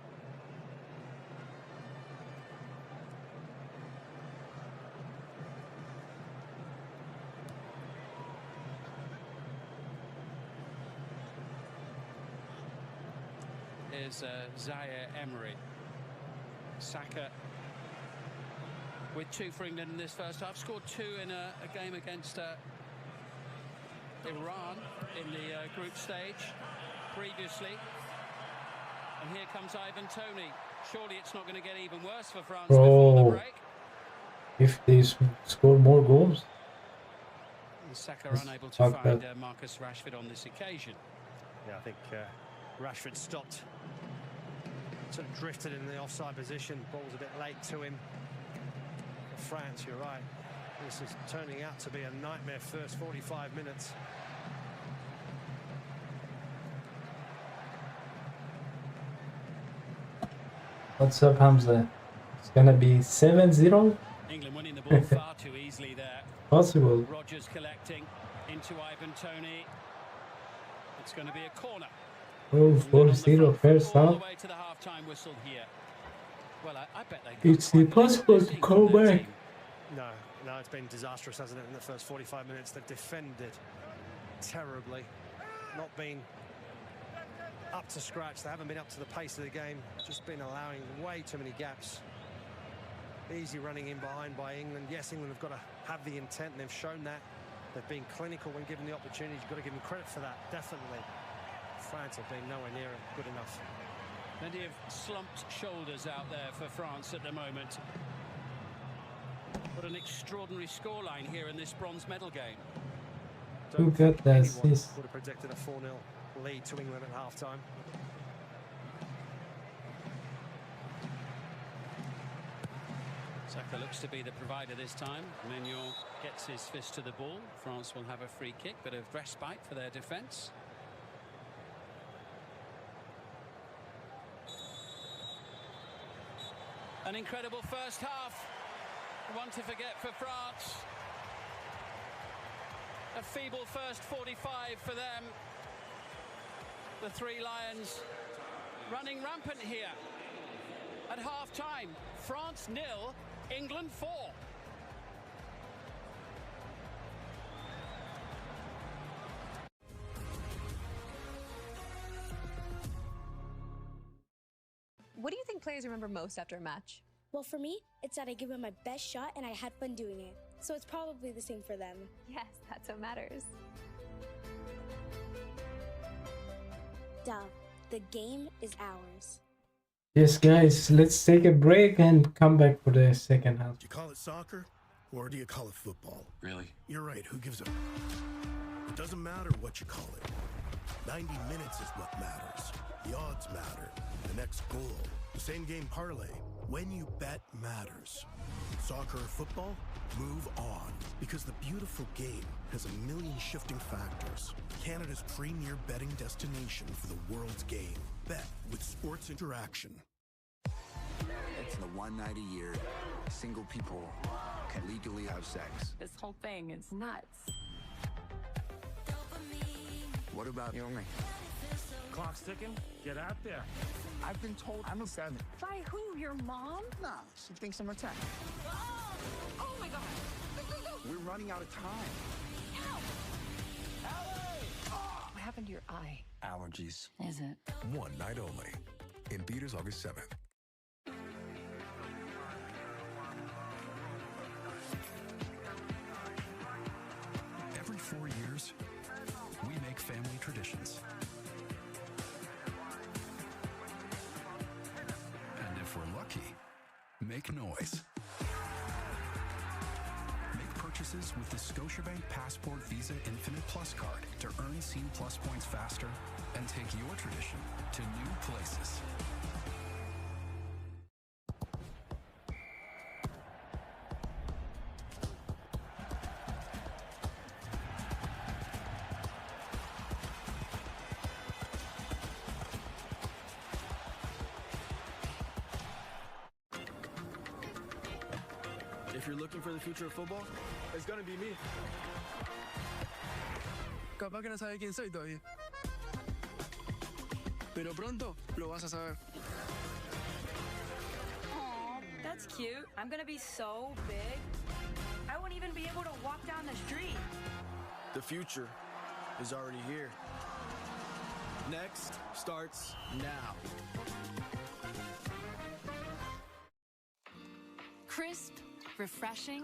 Is Zaire Emery. Saka with 2 for England in this first half. Scored 2 in a game against Iran in the group stage previously. And here comes Ivan Toney. Surely it's not going to get even worse for France before the break. If they score more goals. And Saka unable to find Marcus Rashford on this occasion. Yeah, I think Rashford stopped, sort of drifted in the offside position. Ball was a bit late to him. For France, you're right. This is turning out to be a nightmare first 45 minutes. What's up, Hamza? It's gonna be 7-0. England winning the ball far too easily there. Possible. Rodgers collecting into Ivan Toney. It's going to be a corner. Oh, 4-0 first half. All the way to the half-time whistle here. Well, I bet they It's impossible to come back. No, it's been disastrous, hasn't it? In the first 45 minutes, they've defended terribly, not been up to scratch. They haven't been up to the pace of the game. Just been allowing way too many gaps. Easy running in behind by England. Yes, England have got to have the intent, and they've shown that. They've been clinical when given the opportunity. You've got to give them credit for that, definitely. France have been nowhere near it good enough. Plenty of slumped shoulders out there for France at the moment. What an extraordinary scoreline here in this bronze medal game. Who got the assist? Would have predicted a 4-0 lead to England at half-time. Saka looks to be the provider this time. Manuel gets his fist to the ball. France will have a free kick, bit of respite for their defence. An incredible first half. One to forget for France. A feeble first 45 for them. The Three Lions running rampant here. At half-time, France 0, England 4. What do you think players remember most after a match? Well, for me, it's that I gave it my best shot and I had fun doing it. So it's probably the same for them. Yes, that's what matters. Duh. The game is ours. Yes, guys, let's take a break and come back for the second half. Do you call it soccer or do you call it football? Really? You're right. Who gives a... It doesn't matter what you call it. 90 minutes is what matters. The odds matter. The next goal. The same game parlay. When you bet matters. Soccer or football? Move on. Because the beautiful game has a million shifting factors. Canada's premier betting destination for the world's game. Bet with Sports Interaction. It's the one night a year single people can legally have sex. This whole thing is nuts. What about you and me? Clock's ticking. Get out there. I've been told I'm a 7. By who? Your mom? Nah, she thinks I'm a 10. Oh my god. We're running out of time. What happened to your eye? Allergies. Is it? One night only. In theaters August 7th. Every 4 years, we make family traditions. make noise. Make purchases with the Scotiabank Passport Visa Infinite Plus card to earn Scene Plus points faster and take your tradition to new places. If you're looking for the future of football, it's gonna be me. Capaz que no sabe quién soy todavía. Pero pronto lo vas a saber. Aw, that's cute. I'm gonna be so big, I won't even be able to walk down the street. The future is already here. Next starts now. Crisp, refreshing,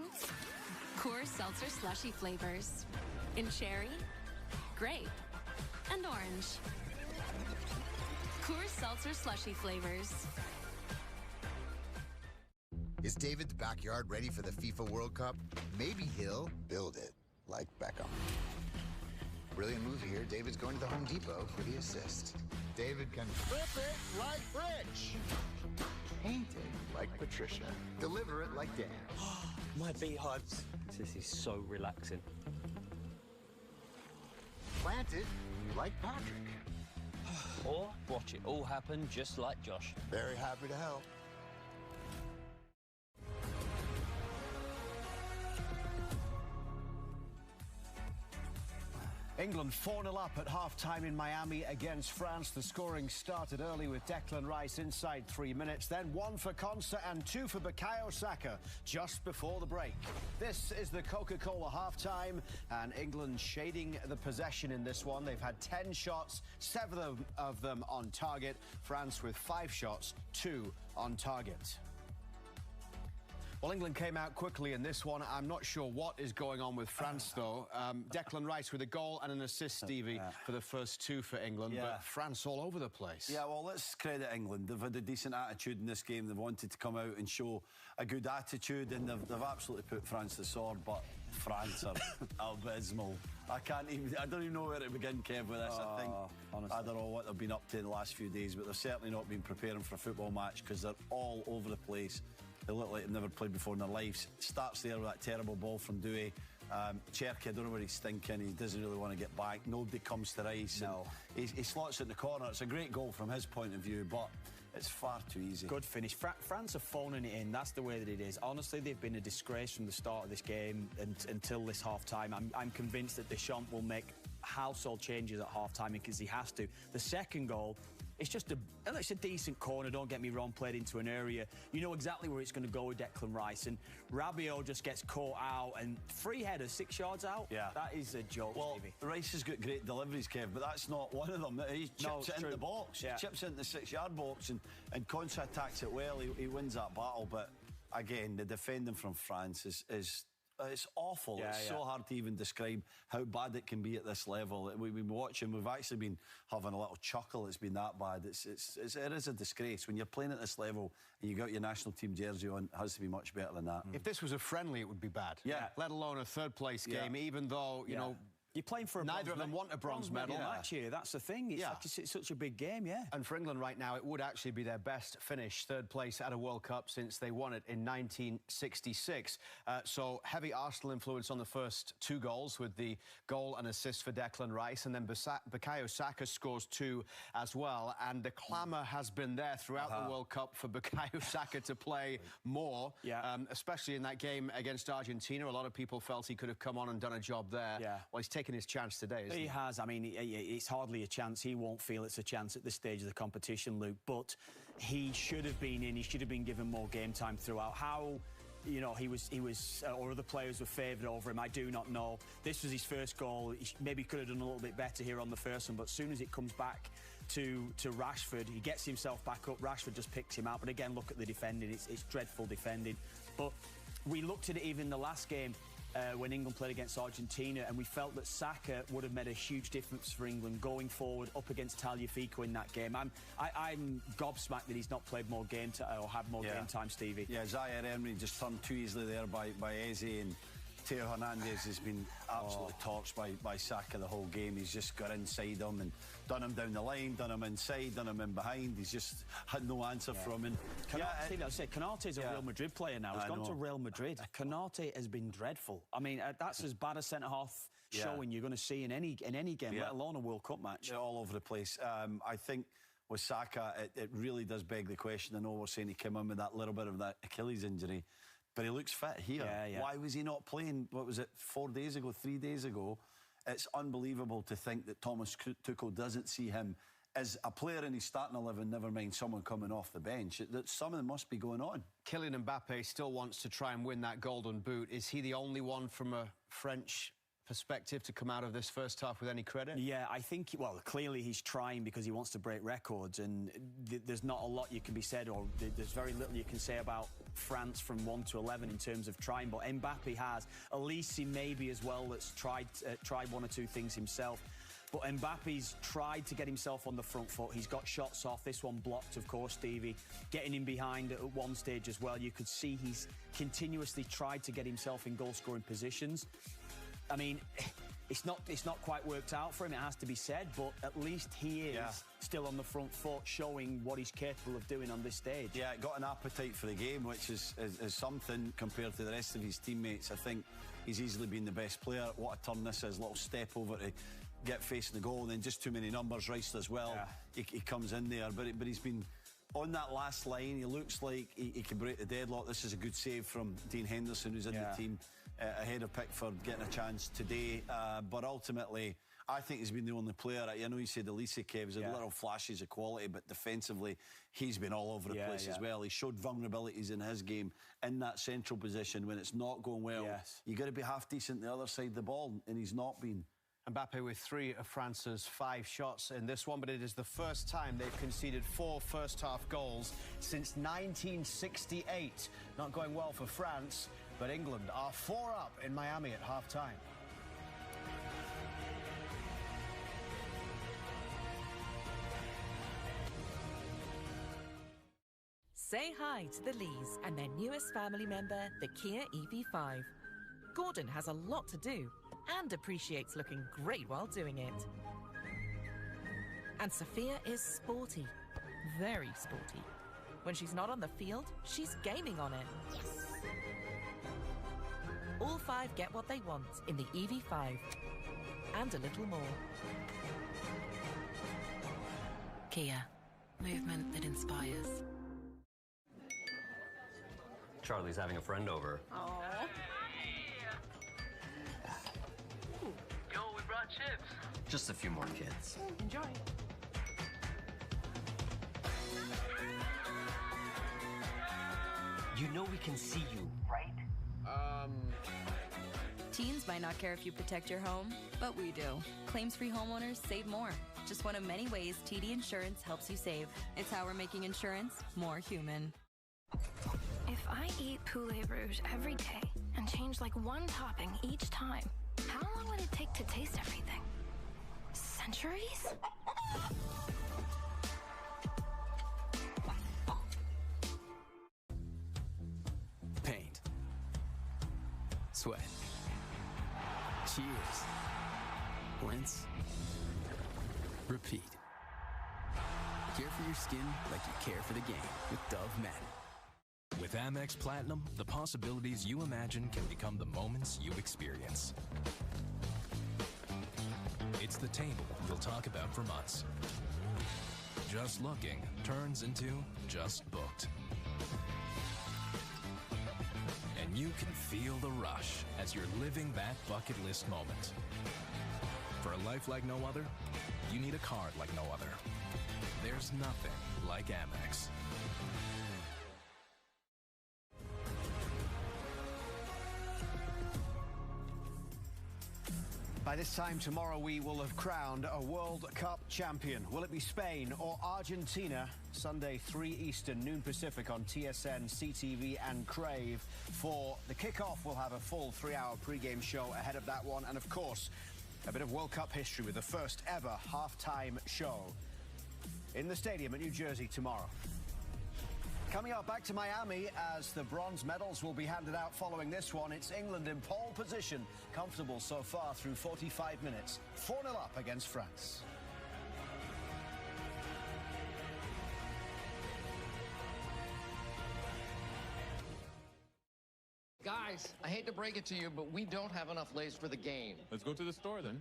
Coors Seltzer slushy flavors in cherry, grape, and orange. Coors Seltzer slushy flavors. Is David's backyard ready for the FIFA World Cup? Maybe he'll build it like Beckham. Brilliant move here. David's going to the Home Depot for the assist. David can flip it like Rich. Paint it like Patricia. Deliver it like Dan. My beehives. This is so relaxing. Plant it like Patrick. Or watch it all happen just like Josh. Very happy to help. England 4-0 up at half-time in Miami against France. The scoring started early with Declan Rice inside 3 minutes, then 1 for Konsa and 2 for Bukayo Saka just before the break. This is the Coca-Cola half-time, and England shading the possession in this one. They've had 10 shots, 7 of them on target. France with 5 shots, 2 on target. Well, England came out quickly in this one. I'm not sure what is going on with France, though. Declan Rice with a goal and an assist, Stevie, for the first 2 for England, but France all over the place. Yeah, well, let's credit England. They've had a decent attitude in this game. They've wanted to come out and show a good attitude, and they've absolutely put France to the sword, but France are abysmal. I don't even know where to begin, Kev, with this. I think, honestly, I don't know what they've been up to in the last few days, but they've certainly not been preparing for a football match because they're all over the place. They look like they've never played before in their lives. Starts there with that terrible ball from Doué. Cherky, I don't know where he's thinking. He doesn't really want to get back. Nobody comes to Rice. No. He slots it in the corner. It's a great goal from his point of view, but it's far too easy. Good finish. France are phoning it in. That's the way that it is. Honestly, they've been a disgrace from the start of this game until this half-time. I'm convinced that Deschamps will make household changes at half-time because he has to. The second goal, it's just a decent corner, don't get me wrong, played into an area. You know exactly where it's going to go with Declan Rice, and Rabiot just gets caught out, and free header 6 yards out. Yeah. That is a joke, well, Stevie. Rice has got great deliveries, Kev, but that's not one of them. He chips it into the box. Yeah. He chips it into the 6-yard box, and Konsa attacks it well. He wins that battle, but again, the defending from France is it's awful. Yeah, it's so hard to even describe how bad it can be at this level. We've been watching. We've actually been having a little chuckle. It's been that bad. It is a disgrace when you're playing at this level and you got your national team jersey on. It has to be much better than that. If this was a friendly, it would be bad. Yeah. Let alone a third-place game. Even though you know. You're playing for a neither of them want a bronze medal match here. That's the thing. It's like it's such a big game, And for England right now, it would actually be their best finish, 3rd place at a World Cup since they won it in 1966. So heavy Arsenal influence on the first 2 goals with the goal and assist for Declan Rice, and then Bukayo Saka scores 2 as well. And the clamour has been there throughout the World Cup for Bukayo Saka to play more, especially in that game against Argentina. A lot of people felt he could have come on and done a job there. Well, he's taken his chance today, isn't he? He has. I mean, it's hardly a chance. He won't feel it's a chance at this stage of the competition, Luke, but he should have been in. He should have been given more game time throughout. How, you know, he was or other players were favoured over him, I do not know. This was his first goal. He maybe could have done a little bit better here on the first one, but as soon as it comes back to Rashford, he gets himself back up. Rashford just picks him out. But again, look at the defending. It's dreadful defending. But we looked at it even in the last game. when England played against Argentina, and we felt that Saka would have made a huge difference for England going forward up against Tagliafico in that game. I'm gobsmacked that he's not played more game or had more game time, Stevie. Yeah, Zaire Emery just turned too easily there by Eze, and Theo Hernandez has been absolutely torched by Saka the whole game. He's just got inside him and done him down the line, done him inside, done him in behind. He's just had no answer from him. Konate's a Real Madrid player now. He's gone to Real Madrid. Konate has been dreadful. I mean, that's as bad a centre-half showing you're going to see in any game, let alone a World Cup match. They're all over the place. I think with Saka, it really does beg the question. I know we're saying he came in with that little bit of that Achilles injury, but he looks fit here. Why was he not playing, what was it, 4 days ago, 3 days ago? It's unbelievable to think that Thomas Tuchel doesn't see him as a player in his starting 11, never mind someone coming off the bench. That something must be going on. Kylian Mbappé still wants to try and win that golden boot. Is he the only one from a French perspective to come out of this first half with any credit? Yeah, I think, well, clearly he's trying because he wants to break records, and there's not a lot you can be said, or there's very little you can say about France from 1 to 11 in terms of trying, but Mbappé has. Olise maybe as well, that's tried one or two things himself. But Mbappe's tried to get himself on the front foot. He's got shots off. This one blocked, of course, Stevie. Getting him behind at one stage as well. You could see he's continuously tried to get himself in goal-scoring positions. I mean, it's not quite worked out for him, it has to be said, but at least he is still on the front foot, showing what he's capable of doing on this stage. Yeah, got an appetite for the game, which is something compared to the rest of his teammates. I think he's easily been the best player. What a turn this is, little step over to get facing the goal, and then just too many numbers raced as well. He comes in there, but he's been on that last line. He looks like he can break the deadlock. This is a good save from Dean Henderson, who's in the team, ahead of Pickford, getting a chance today. But ultimately, I think he's been the only player. I know you said Olise, Kev, has had little flashes of quality, but defensively, he's been all over the place as well. He showed vulnerabilities in his game in that central position when it's not going well. You got to be half decent the other side of the ball, and he's not been. Mbappé with 3 of France's 5 shots in this one, but it is the first time they've conceded 4 first-half goals since 1968. Not going well for France, but England are 4 up in Miami at half-time. Say hi to the Lees and their newest family member, the Kia EV5. Gordon has a lot to do and appreciates looking great while doing it. And Sophia is sporty, very sporty. When she's not on the field, she's gaming on it. Yes. All 5 get what they want in the EV5 and a little more. Kia, movement that inspires. Charlie's having a friend over. Aww. Yo, we brought chips. Just a few more kids. Enjoy. You know we can see you, right? Teens might not care if you protect your home, but we do. Claims-free homeowners save more. Just one of many ways TD Insurance helps you save. It's how we're making insurance more human. If I eat poulet rouge every day and change like one topping each time, how long would it take to taste everything? Centuries? Paint. Sweat. Cheers. Rinse. Repeat. Care for your skin like you care for the game with Dove Men. With Amex Platinum, the possibilities you imagine can become the moments you experience. It's the table you'll talk about for months. Just looking turns into just booked. And you can feel the rush as you're living that bucket list moment. For a life like no other, you need a card like no other. There's nothing like Amex. By this time tomorrow, we will have crowned a World Cup champion. Will it be Spain or Argentina? Sunday, 3 Eastern, noon Pacific on TSN, CTV and Crave. For the kickoff, we'll have a full 3-hour pre-game show ahead of that one. And, of course, a bit of World Cup history with the first ever half-time show in the stadium at New Jersey tomorrow. Coming up, back to Miami as the bronze medals will be handed out following this one. It's England in pole position, comfortable so far through 45 minutes. 4-0 up against France. Guys, I hate to break it to you, but we don't have enough lace for the game. Let's go to the store then.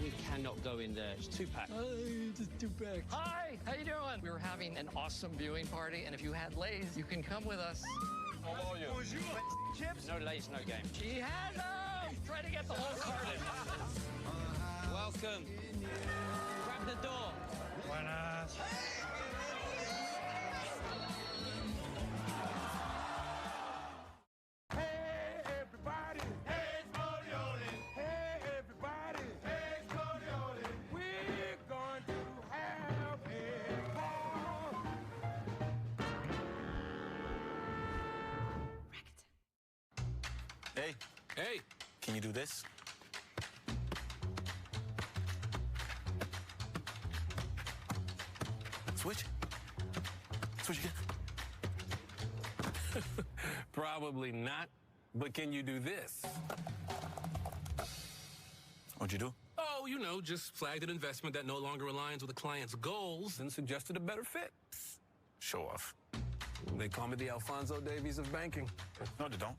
We cannot go in there. It's 2-pack. Just 2-pack. Hi, how you doing? We were having an awesome viewing party, and if you had Lay's, you can come with us. How are you? Chips? No Lay's, no game. She has them! Try to get the whole carton. Welcome. Grab the door. Buenas. Hey. Hey. Can you do this? Switch. Switch again. Probably not, but can you do this? What'd you do? Oh, you know, just flagged an investment that no longer aligns with a client's goals and suggested a better fit. Show off. They call me the Alphonso Davies of banking. No, they don't.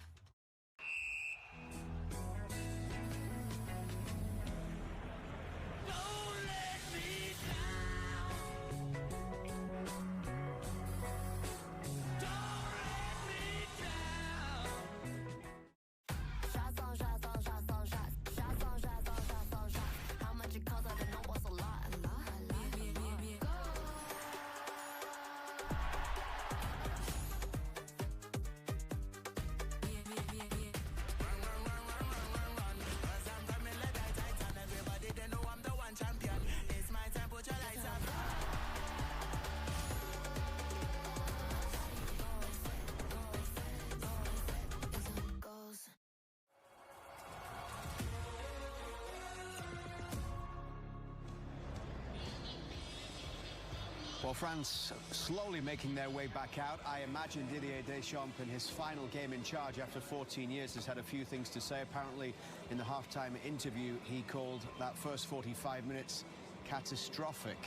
Well, France slowly making their way back out. I imagine Didier Deschamps in his final game in charge after 14 years has had a few things to say. Apparently, in the halftime interview, he called that first 45 minutes catastrophic.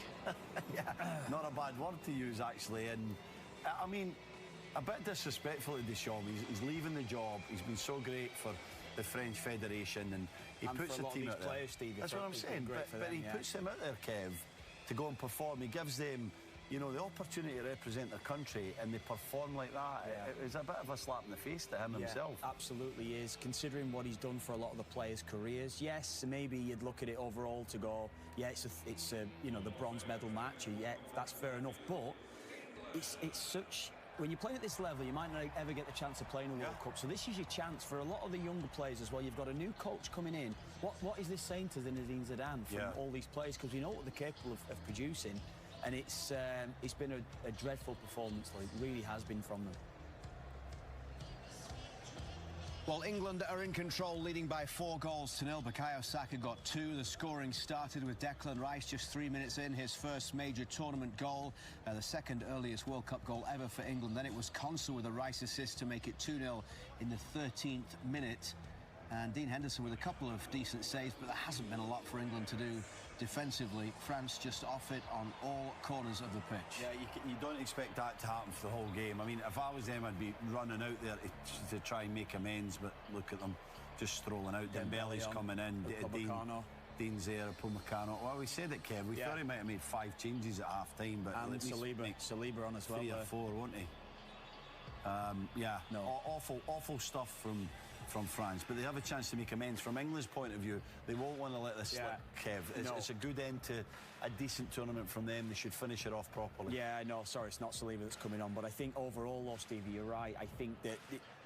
Yeah, not a bad word to use, actually. And, I mean, a bit disrespectful to Deschamps. He's leaving the job. He's been so great for the French Federation, and he puts the team out there. That's what I'm saying. But he puts them out there, Kev, to go and perform. He gives them, you know, the opportunity to represent their country, and they perform like that. Yeah. It was a bit of a slap in the face to him himself. Absolutely is, considering what he's done for a lot of the players' careers. Yes, maybe you'd look at it overall to go, yeah, it's a you know, the bronze medal match. Yeah, that's fair enough. But it's such. When you're playing at this level, you might not ever get the chance of playing a World Cup. So this is your chance for a lot of the younger players as well. You've got a new coach coming in. What is this saying to Zinedine Zidane from all these players? Because we know what they're capable of producing. And it's been a dreadful performance. Like, it really has been from them. Well, England are in control, leading by 4-0. Bukayo Saka got 2. The scoring started with Declan Rice just 3 minutes in, his first major tournament goal, the second earliest World Cup goal ever for England. Then it was Konsa with a Rice assist to make it 2-0 in the 13th minute. And Dean Henderson with a couple of decent saves, but there hasn't been a lot for England to do defensively. France just off it on all corners of the pitch. Yeah, you don't expect that to happen for the whole game. I mean, if I was them, I'd be running out there to try and make amends, but look at them just strolling out. Dembele's coming in, Dean's there, Upamecano. Well, we said it, Kev. We thought he might have made 5 changes at half-time, but and Saliba on as well. 3 or 4, won't he? Awful stuff from France, but they have a chance to make amends. From England's point of view, they won't want to let this slip, Kev. It's a good end to a decent tournament from them. They should finish it off properly. Yeah, no, sorry, it's not Saliba that's coming on, but I think overall, though, Stevie, you're right. I think that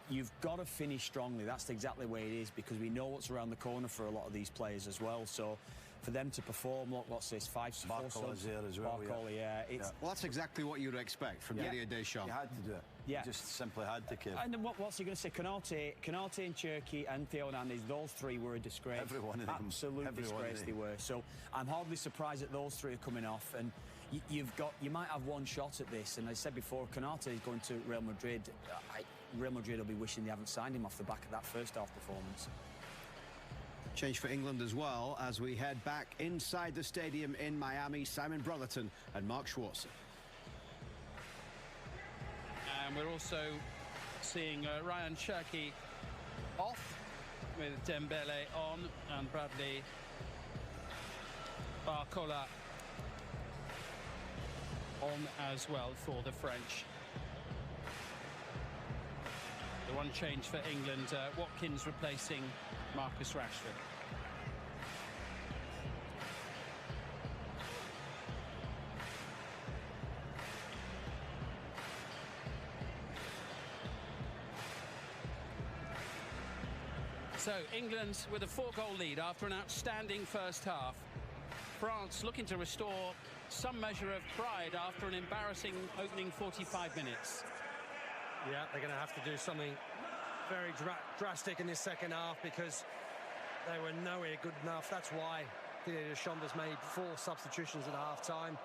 you've got to finish strongly. That's exactly the way it is, because we know what's around the corner for a lot of these players as well. So for them to perform, look, what's this, 4 subs? there as well. Yeah. Well, that's exactly what you'd expect from Didier Deschamps. You had to do it. Yeah. You just simply had to, Kev. And then what's he going to say? Kanate and Cherki and Theo Hernandez, those three were a disgrace. Every one of them. Absolute disgrace they were. So I'm hardly surprised that those three are coming off. And you might have one shot at this. And I said before, Kanate is going to Real Madrid. Real Madrid will be wishing they haven't signed him off the back of that first half performance. Change for England as well as we head back inside the stadium in Miami. Simon Brotherton and Mark Schwarzer. And we're also seeing Ryan Cherki off, with Dembélé on, and Bradley Barcola on as well for the French. The one change for England, Watkins replacing Marcus Rashford. So England with a 4-goal lead after an outstanding first half. France looking to restore some measure of pride after an embarrassing opening 45 minutes. Yeah, they're going to have to do something very drastic in this second half, because they were nowhere good enough. That's why Didier Deschamps has made 4 substitutions at half-time.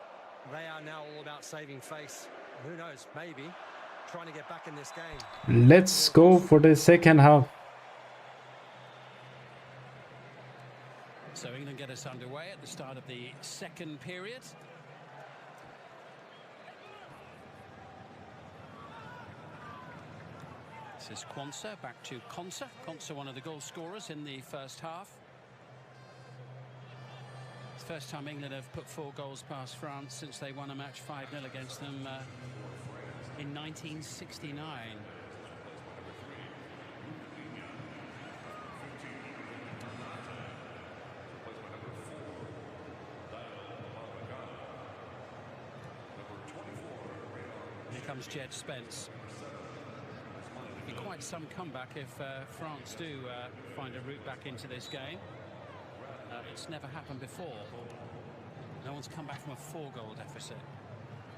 They are now all about saving face. Who knows, maybe trying to get back in this game. Let's go for the second half. So England get us underway at the start of the second period. This is Quansah, back to Konsa. Konsa, one of the goal scorers in the first half. It's the first time England have put 4 goals past France since they won a match 5-0 against them in 1969. Here comes Jed Spence. Be quite some comeback if France do find a route back into this game. It's never happened before. No one's come back from a 4-goal deficit.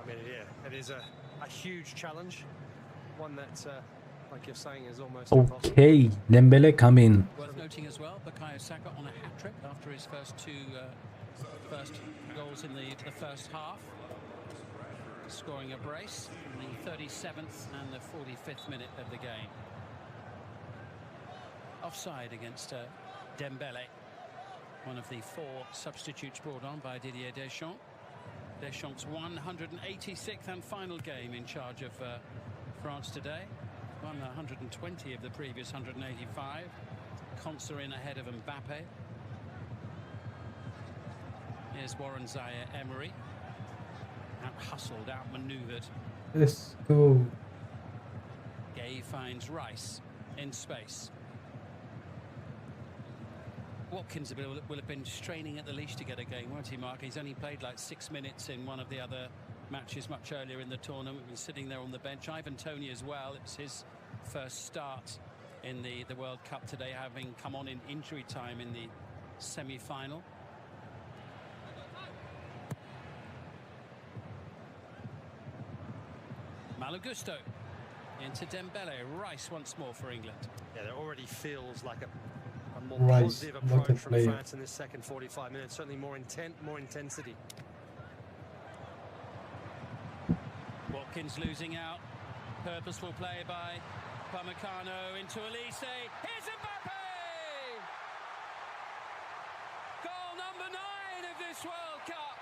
I mean, yeah, it is a huge challenge. One that, like you're saying, is almost impossible. Okay, Dembélé come in. Worth noting as well, Bukayo Saka on a hat-trick after his first 2 goals in the first half. Scoring a brace in the 37th and the 45th minute of the game. Offside against Dembélé, one of the 4 substitutes brought on by Didier Deschamps. Deschamps' 186th and final game in charge of France today. Won 120 of the previous 185. Konsa in ahead of Mbappé. Here's Warren Zaire-Emery. Out-hustled, out-manoeuvred. Let's go. Gay finds Rice in space. Watkins will have been straining at the leash to get a game, won't he, Mark? He's only played like 6 minutes in one of the other matches much earlier in the tournament. Been sitting there on the bench. Ivan Toney as well. It was his first start in the World Cup today, having come on in injury time in the semi-final. Malo Gusto into Dembélé. Rice once more for England. Yeah, there already feels like a more Rice, positive approach from France in this second 45 minutes. Certainly more intent, more intensity. Watkins losing out. Purposeful play by Pamecano into Olise. Here's Mbappé! Goal number 9 of this World Cup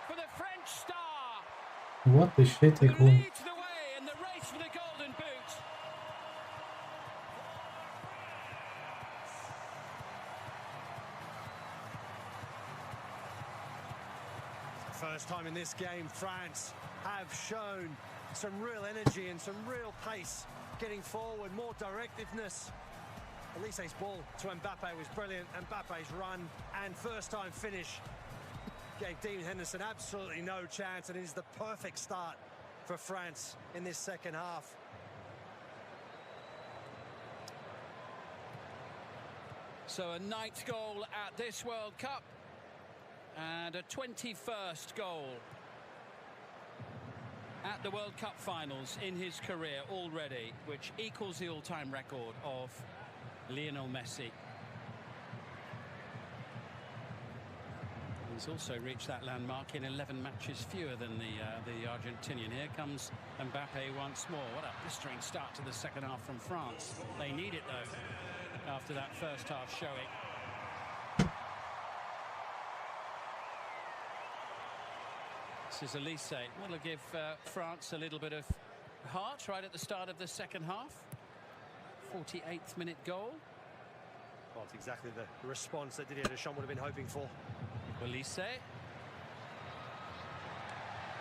for the French star. What the shit, Who leads the way in the race for the Golden Boot. First time in this game, France have shown some real energy and some real pace, getting forward, more directiveness. Olise's ball to Mbappé was brilliant. Mbappe's run and first time finish gave Dean Henderson absolutely no chance, and it is the perfect start for France in this second half. So a 9th goal at this World Cup and a 21st goal at the World Cup finals in his career already, which equals the all-time record of Lionel Messi. He's also reached that landmark in 11 matches fewer than the Argentinian. Here comes Mbappé once more. What a blistering start to the second half from France. They need it, though, after that first half showing. This is Olise. That'll give France a little bit of heart right at the start of the second half. 48th minute goal. Well, it's exactly the response that Didier Deschamps would have been hoping for. Olise.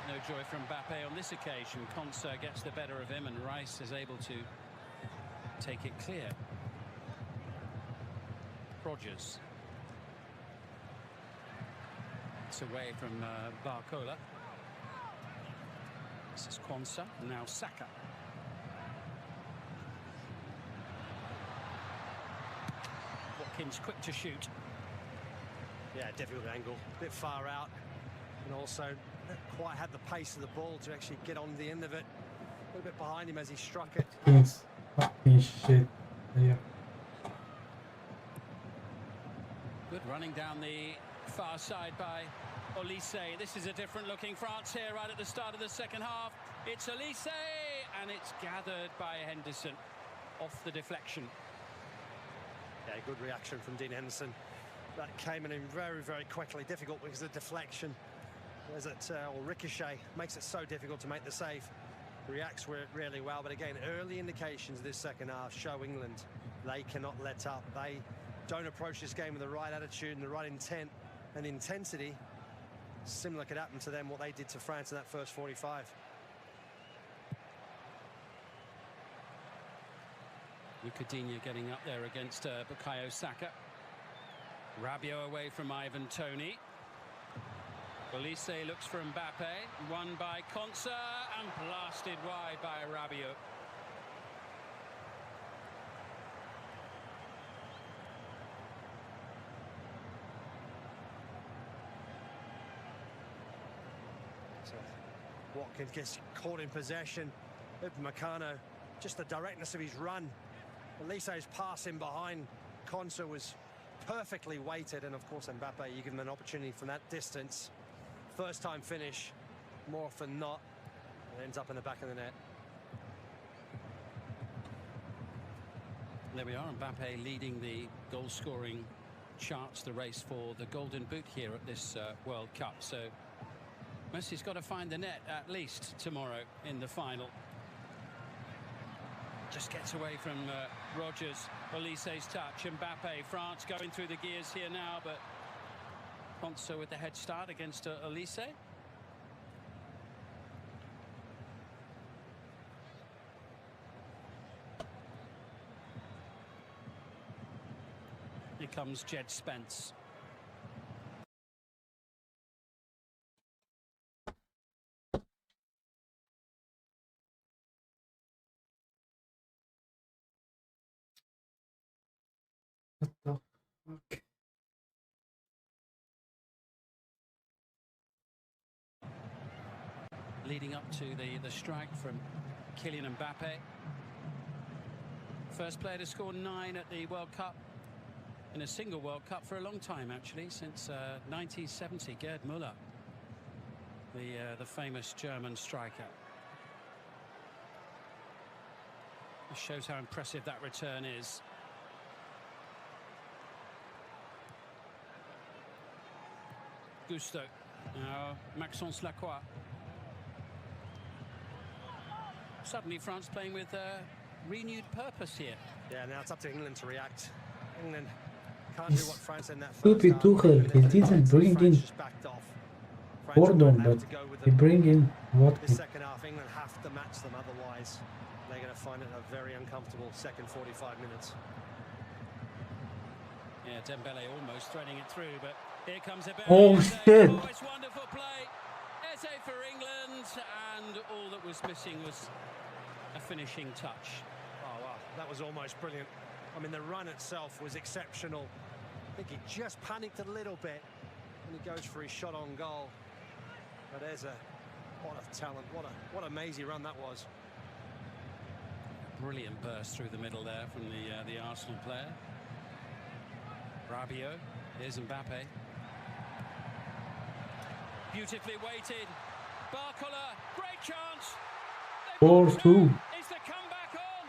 No joy from Mbappé on this occasion. Konsa gets the better of him and Rice is able to take it clear. Rogers. It's away from Barcola. This is Konsa, now Saka. Watkins quick to shoot. Yeah, difficult angle, a bit far out, and also not quite had the pace of the ball to actually get on the end of it. A little bit behind him as he struck it. Fucking shit. Yeah. Good running down the far side by Olise. This is a different looking France here right at the start of the second half. It's Olise, and it's gathered by Henderson off the deflection. Yeah, good reaction from Dean Henderson. That came in very, very quickly. Difficult because the deflection, as it or ricochet, makes it so difficult to make the save. Reacts really well, but again, early indications this second half show England they cannot let up. They don't approach this game with the right attitude and the right intent and intensity. Similar could happen to them what they did to France in that first 45. Coutinho getting up there against Bukayo Saka. Rabiot away from Ivan Toney. Olise looks for Mbappé, won by Konsa and blasted wide by Rabiot. So Watkins gets caught in possession. Upamecano, just the directness of his run. Olise's pass in behind Konsa was perfectly weighted, and of course Mbappé, you give him an opportunity from that distance. First time finish, more often than not, it ends up in the back of the net. There we are, Mbappé leading the goal scoring charts, the race for the Golden Boot here at this World Cup. So Messi's got to find the net at least tomorrow in the final. Just gets away from Rogers. Olise's touch. Mbappé, France going through the gears here now, but Konsa with the head start against Olise. Here comes Jed Spence. What the fuck? Leading up to the strike from Kylian Mbappé. First player to score 9 at the World Cup in a single World Cup for a long time, actually, since 1970. Gerd Müller, the famous German striker. This shows how impressive that return is. Gusto. Now Maxence Lacroix. Suddenly France playing with renewed purpose here. Yeah, now it's up to England to react. England can't do what France in that first Stupid half. Tuchel, he didn't bring in Gordon, but he bring in Watkins. This second half, England have to match them, otherwise they're going to find it a very uncomfortable second 45 minutes. Yeah, Dembélé almost threading it through, but here comes a bit. Oh shit! Oh, it's wonderful play. Eze for England, and all that was missing was a finishing touch. Oh wow, that was almost brilliant. I mean, the run itself was exceptional. I think he just panicked a little bit when he goes for his shot on goal. But what a talent, what a mazy run that was. Brilliant burst through the middle there from the Arsenal player. Rabiot, here's Mbappé. Beautifully weighted. Barcola, great chance. 4-2. Is the comeback on?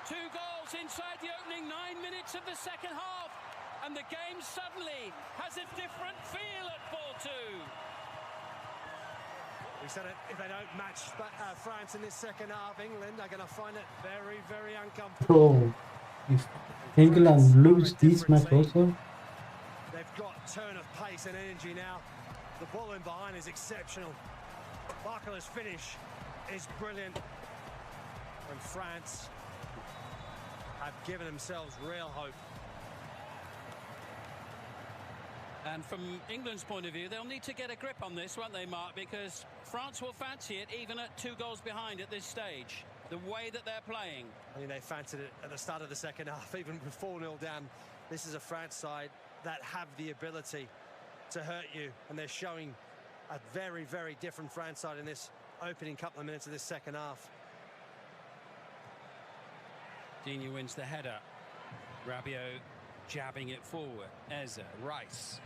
2 goals inside the opening 9 minutes of the second half. And the game suddenly has a different feel at 4-2. We said it, if they don't match France in this second half, England are going to find it very, very uncomfortable. So, if England lose this match also, they've got turn of pace and energy now. The ball in behind is exceptional. Barcola's finish is brilliant. And France have given themselves real hope. And from England's point of view, they'll need to get a grip on this, won't they, Mark? Because France will fancy it even at 2 goals behind at this stage. The way that they're playing. I mean, they fancied it at the start of the second half, even with 4-0 down. This is a France side that have the ability to hurt you, and they're showing a very, very different France side in this opening couple of minutes of this second half. Digne wins the header. Rabiot jabbing it forward. Eze, Rice.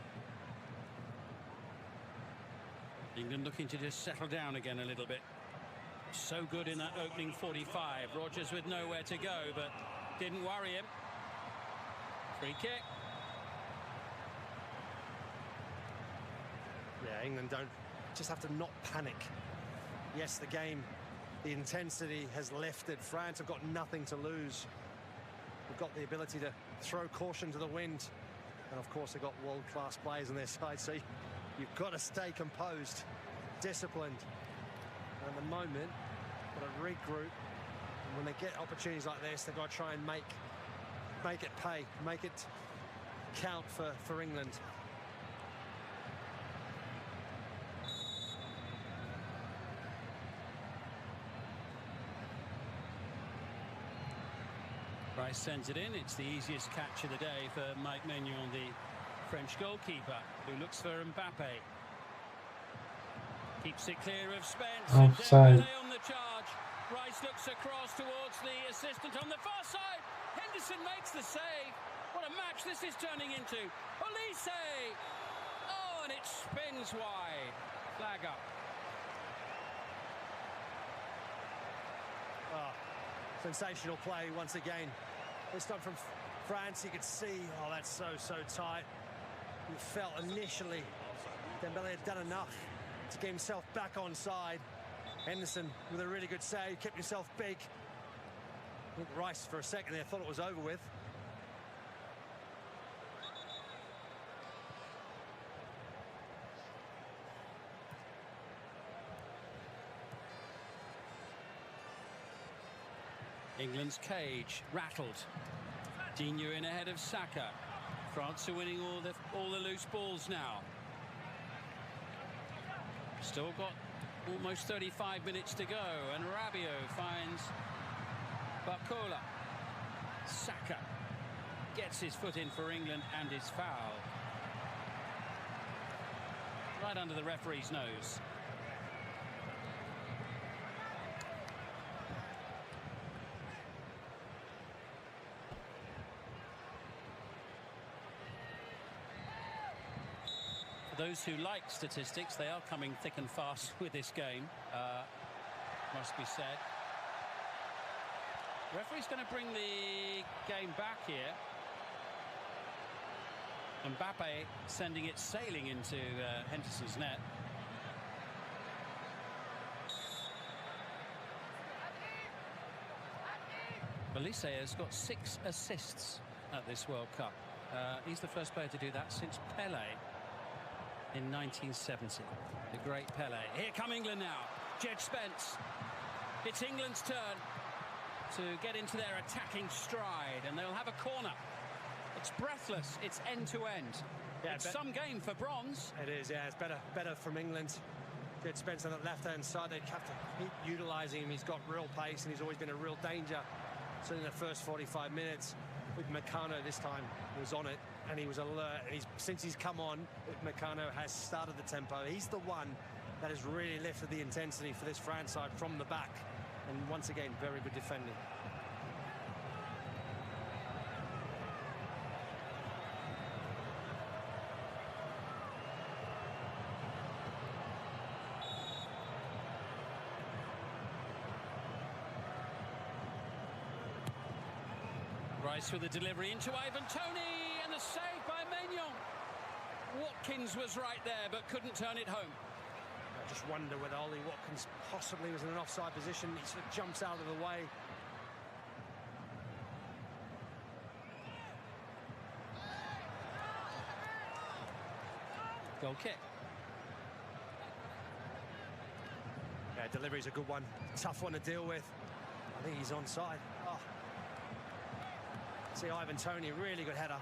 England looking to just settle down again a little bit. So good in that opening 45. Rodgers with nowhere to go, but didn't worry him. Free kick. Yeah, England just have to not panic. Yes, the game, the intensity has lifted. France have got nothing to lose. They've got the ability to throw caution to the wind. And of course, they've got world-class players on their side, so you've got to stay composed, disciplined. And at the moment, got to regroup. And when they get opportunities like this, they've got to try and make it pay, make it count for England. Rice sends it in. It's the easiest catch of the day for Mike Maignan, the French goalkeeper, who looks for Mbappé. Keeps it clear of Spence. Offside. Dembélé on the charge. Rice looks across towards the assistant on the far side. Henderson makes the save. What a match this is turning into. Olise. Oh, and it spins wide. Flag up. Oh, sensational play once again. This time from France, you could see, oh, that's so tight. You felt initially Dembélé had done enough to get himself back on side. Henderson with a really good save, kept himself big. I think Rice for a second there thought it was over with. England's cage rattled. Digne in ahead of Saka. France are winning all the loose balls now. Still got almost 35 minutes to go, and Rabiot finds Barcola. Saka gets his foot in for England and is fouled. Right under the referee's nose. Those who like statistics, they are coming thick and fast with this game, must be said. The referee's going to bring the game back here. Mbappé sending it sailing into Henderson's net. Olise has got 6 assists at this World Cup. He's the first player to do that since Pelé in 1970. The great Pelé. Here come England now. Jed Spence. It's England's turn to get into their attacking stride, and they'll have a corner. It's breathless. It's end to end. Yeah, it's some game for bronze. It is, yeah. It's better from England. Jude Spence on the left-hand side. They have to keep utilising him. He's got real pace and he's always been a real danger. So in the first 45 minutes, with Meccano this time, he was on it and he was alert. And since he's come on, Meccano has started the tempo. He's the one that has really lifted the intensity for this France side from the back. And once again, very good defending. Rice with the delivery into Ivan Toney, and the save by Maignan. Watkins was right there, but couldn't turn it home. I just wonder whether Ollie Watkins possibly was in an offside position. He sort of jumps out of the way. Goal kick. Yeah, delivery's a good one. Tough one to deal with. I think he's onside. Oh. See Ivan Toney, really good header.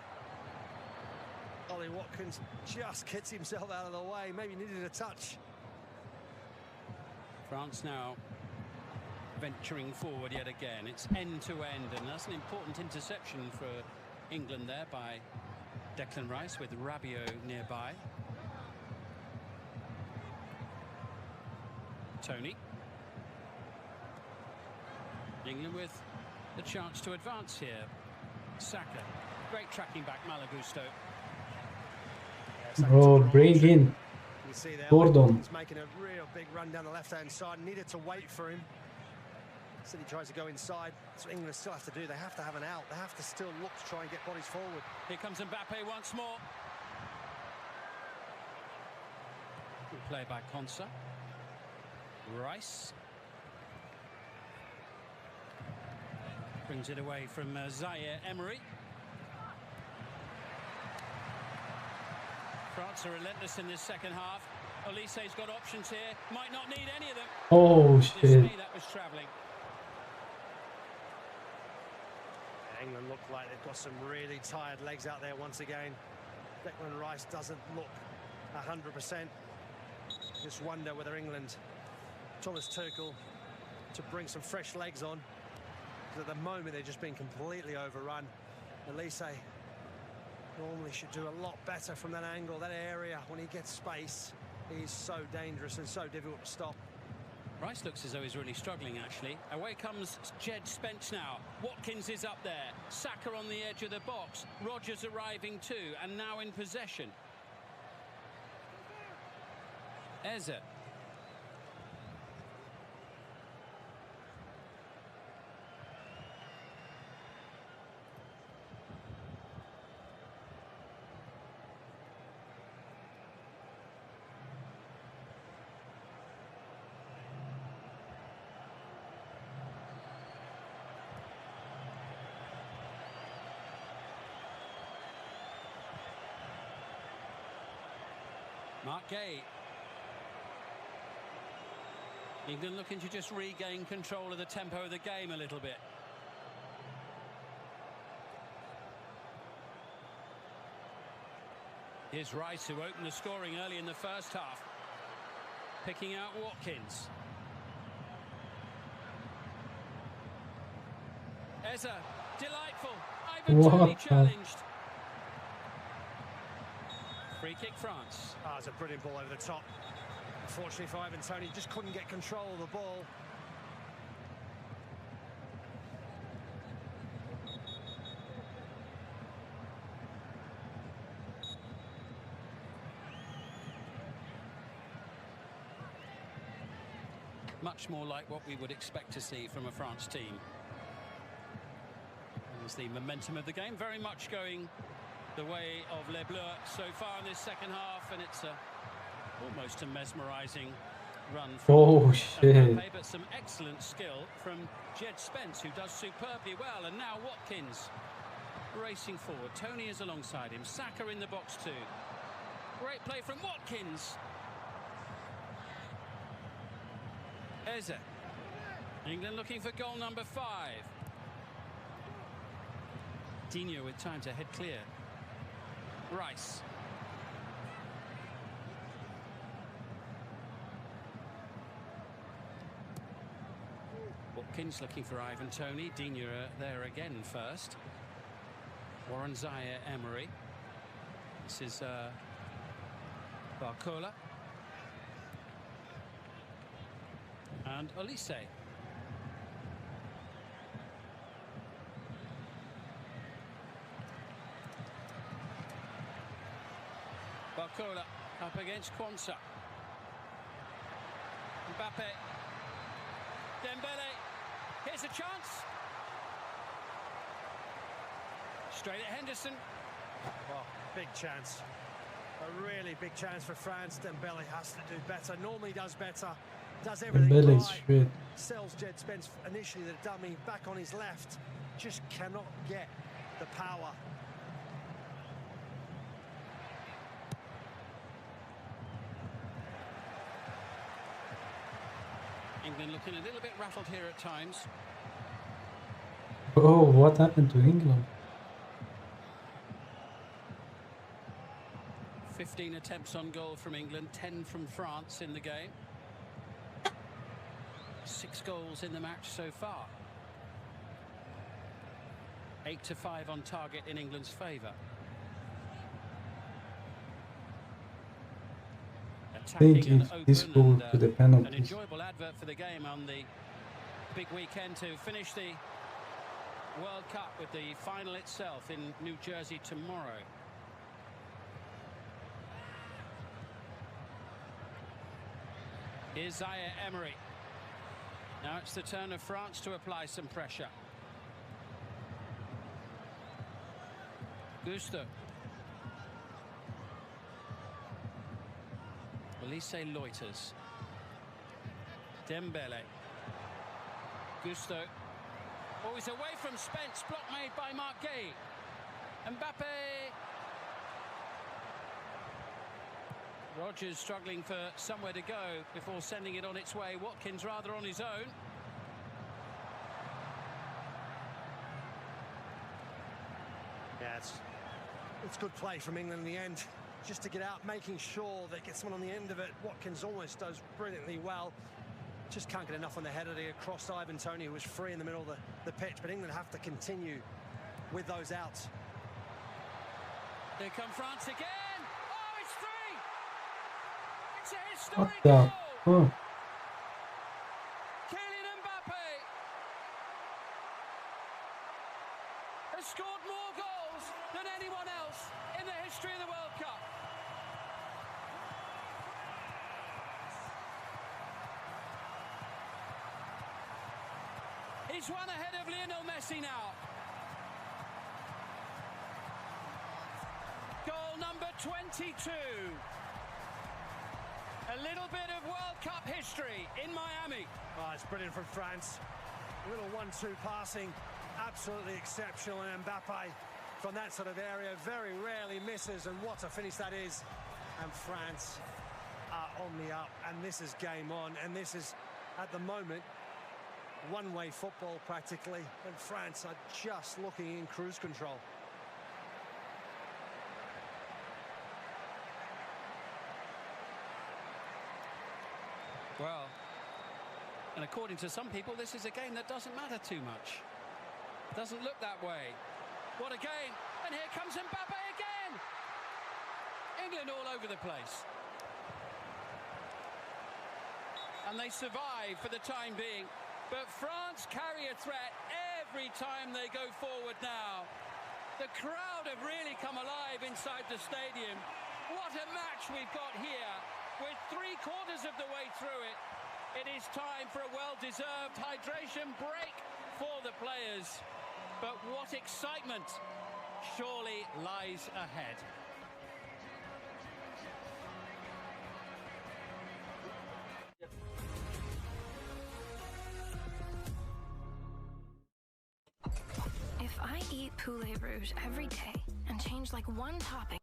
Ollie Watkins just gets himself out of the way. Maybe needed a touch. France now venturing forward yet again. It's end to end, and that's an important interception for England there by Declan Rice with Rabiot nearby. Toney. England with the chance to advance here. Saka. Great tracking back, Malagusto. Bro, bring in Gordon. He's making a real big run down the left-hand side. Needed to wait for him. City tries to go inside. That's what England still have to do. They have to have an out. They have to still look to try and get bodies forward. Here comes Mbappé once more. Good play by Konsa. Rice. Brings it away from Zaire Emery. France are relentless in this second half. Olise's got options here. Might not need any of them. Oh, shit. That was travelling. England look like they've got some really tired legs out there once again. Declan Rice doesn't look 100%. Just wonder whether England, Thomas Tuchel, to bring some fresh legs on. Because at the moment they're just being completely overrun. Olise normally should do a lot better from that angle, that area. When he gets space, he's so dangerous and so difficult to stop. Rice looks as though he's really struggling, actually. Away comes Jude Spence now. Watkins is up there. Saka on the edge of the box. Rodgers arriving too, and now in possession. Eze. Mark Gay. England looking to just regain control of the tempo of the game a little bit. Here's Rice, who opened the scoring early in the first half. Picking out Watkins. Eze, delightful. Ivan Toney challenged. Free kick France. Ah, it's a brilliant ball over the top. Unfortunately for Ivan Toney, just couldn't get control of the ball. Much more like what we would expect to see from a France team. There's the momentum of the game, very much going the way of Les Bleus so far in this second half, and it's almost a mesmerising run from Mbappé, but some excellent skill from Jude Spence, who does superbly well. And now Watkins racing forward. Toney is alongside him. Saka in the box too. Great play from Watkins. Eze. England looking for goal number 5. Dino with time to head clear. Rice. Watkins looking for Ivan Toney. Digne there again first. Warren Zaire Emery. This is Barcola. And Olise. Barcola up against Quansah. Mbappé. Dembélé. Here's a chance. Straight at Henderson. Well, big chance. A really big chance for France. Dembélé has to do better. Normally does better. Does everything right. Sells Jed Spence initially the dummy back on his left. Just cannot get the power. England looking a little bit rattled here at times. Oh, what happened to England? 15 attempts on goal from England, 10 from France in the game. 6 goals in the match so far. 8-5 on target in England's favour. I think if this goal to the penalties. An enjoyable advert for the game on the big weekend to finish the World Cup with the final itself in New Jersey tomorrow. Here's Zaire Emery. Now it's the turn of France to apply some pressure. Gusto. Olise loiters. Dembélé. Gusto. Oh, he's away from Spence. Block made by Marquet. Mbappé. Rodgers struggling for somewhere to go before sending it on its way. Watkins rather on his own. Yeah, it's good play from England in the end. Just to get out, making sure they get someone on the end of it. Watkins almost does brilliantly well. Just can't get enough on the header to get across to Ivan Toney, who was free in the middle of the pitch. But England have to continue with those outs. Here come France again. Oh, it's three. It's a historic What the? goal. Oh. Kylian Mbappé has scored more goals than anyone else in the history of the World Cup. He's one ahead of Lionel Messi now. Goal number 22. A little bit of World Cup history in Miami. Oh, it's brilliant from France. A little 1-2 passing, absolutely exceptional. And Mbappé from that sort of area very rarely misses. And what a finish that is. And France are on the up. And this is game on. And this is, at the moment, one-way football practically. And France are just looking in cruise control. Well, and according to some people, this is a game that doesn't matter too much. Doesn't look that way. What a game. And here comes Mbappé again. England all over the place. And they survive for the time being. But France carry a threat every time they go forward now. The crowd have really come alive inside the stadium. What a match we've got here. With 3/4 of the way through it, it is time for a well-deserved hydration break for the players. But what excitement surely lies ahead. If I eat poulet rouge every day and change like one topping.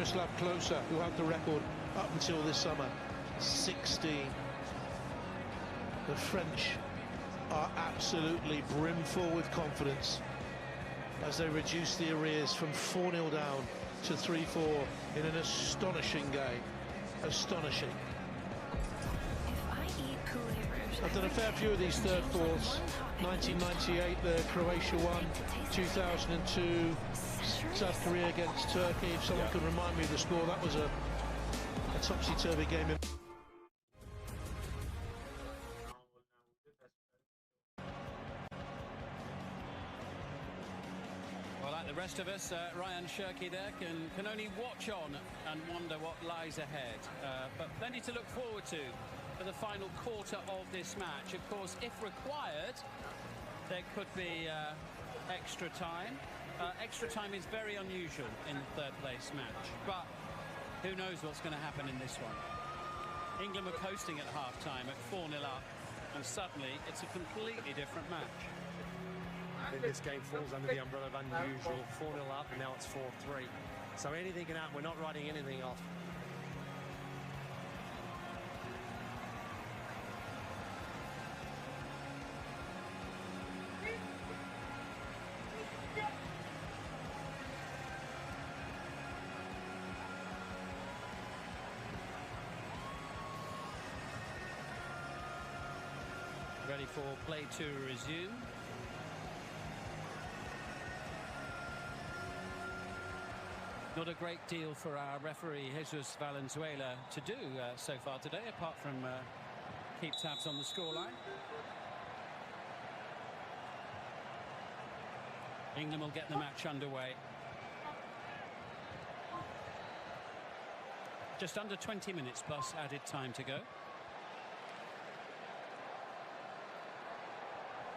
Miroslav Klose, who had the record up until this summer, 16. The French are absolutely brimful with confidence as they reduce the arrears from 4-0 down to 3-4 in an astonishing game. Astonishing. I've done a fair few of these third fourths. 1998, the Croatia won. 2002, South Korea against Turkey. If someone could remind me of the score, that was a topsy-turvy game. Well, like the rest of us, Ryan Shirky there can only watch on and wonder what lies ahead. But plenty to look forward to for the final quarter of this match. Of course, if required, there could be extra time. Extra time is very unusual in the third place match, but who knows what's going to happen in this one. England were coasting at half-time at 4-0 up, and suddenly it's a completely different match. I think this game falls under the umbrella of unusual. 4-0 up, and now it's 4-3. So anything can happen. We're not writing anything off. Ready for play to resume. Not a great deal for our referee Jesus Valenzuela to do so far today, apart from keep tabs on the scoreline. England will get the match underway. Just under 20 minutes plus added time to go.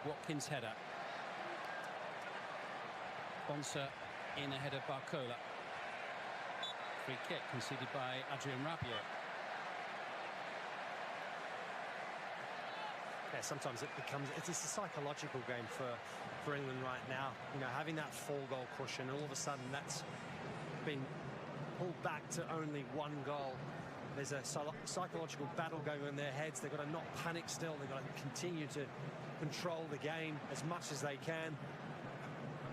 Watkins' header. Bonsa in ahead of Barcola. Free kick conceded by Adrien Rabiot. Yeah, sometimes it's a psychological game for England right now. You know, having that 4-goal cushion, all of a sudden that's been pulled back to only 1 goal. There's a psychological battle going on in their heads. They've got to not panic still. They've got to continue to control the game as much as they can,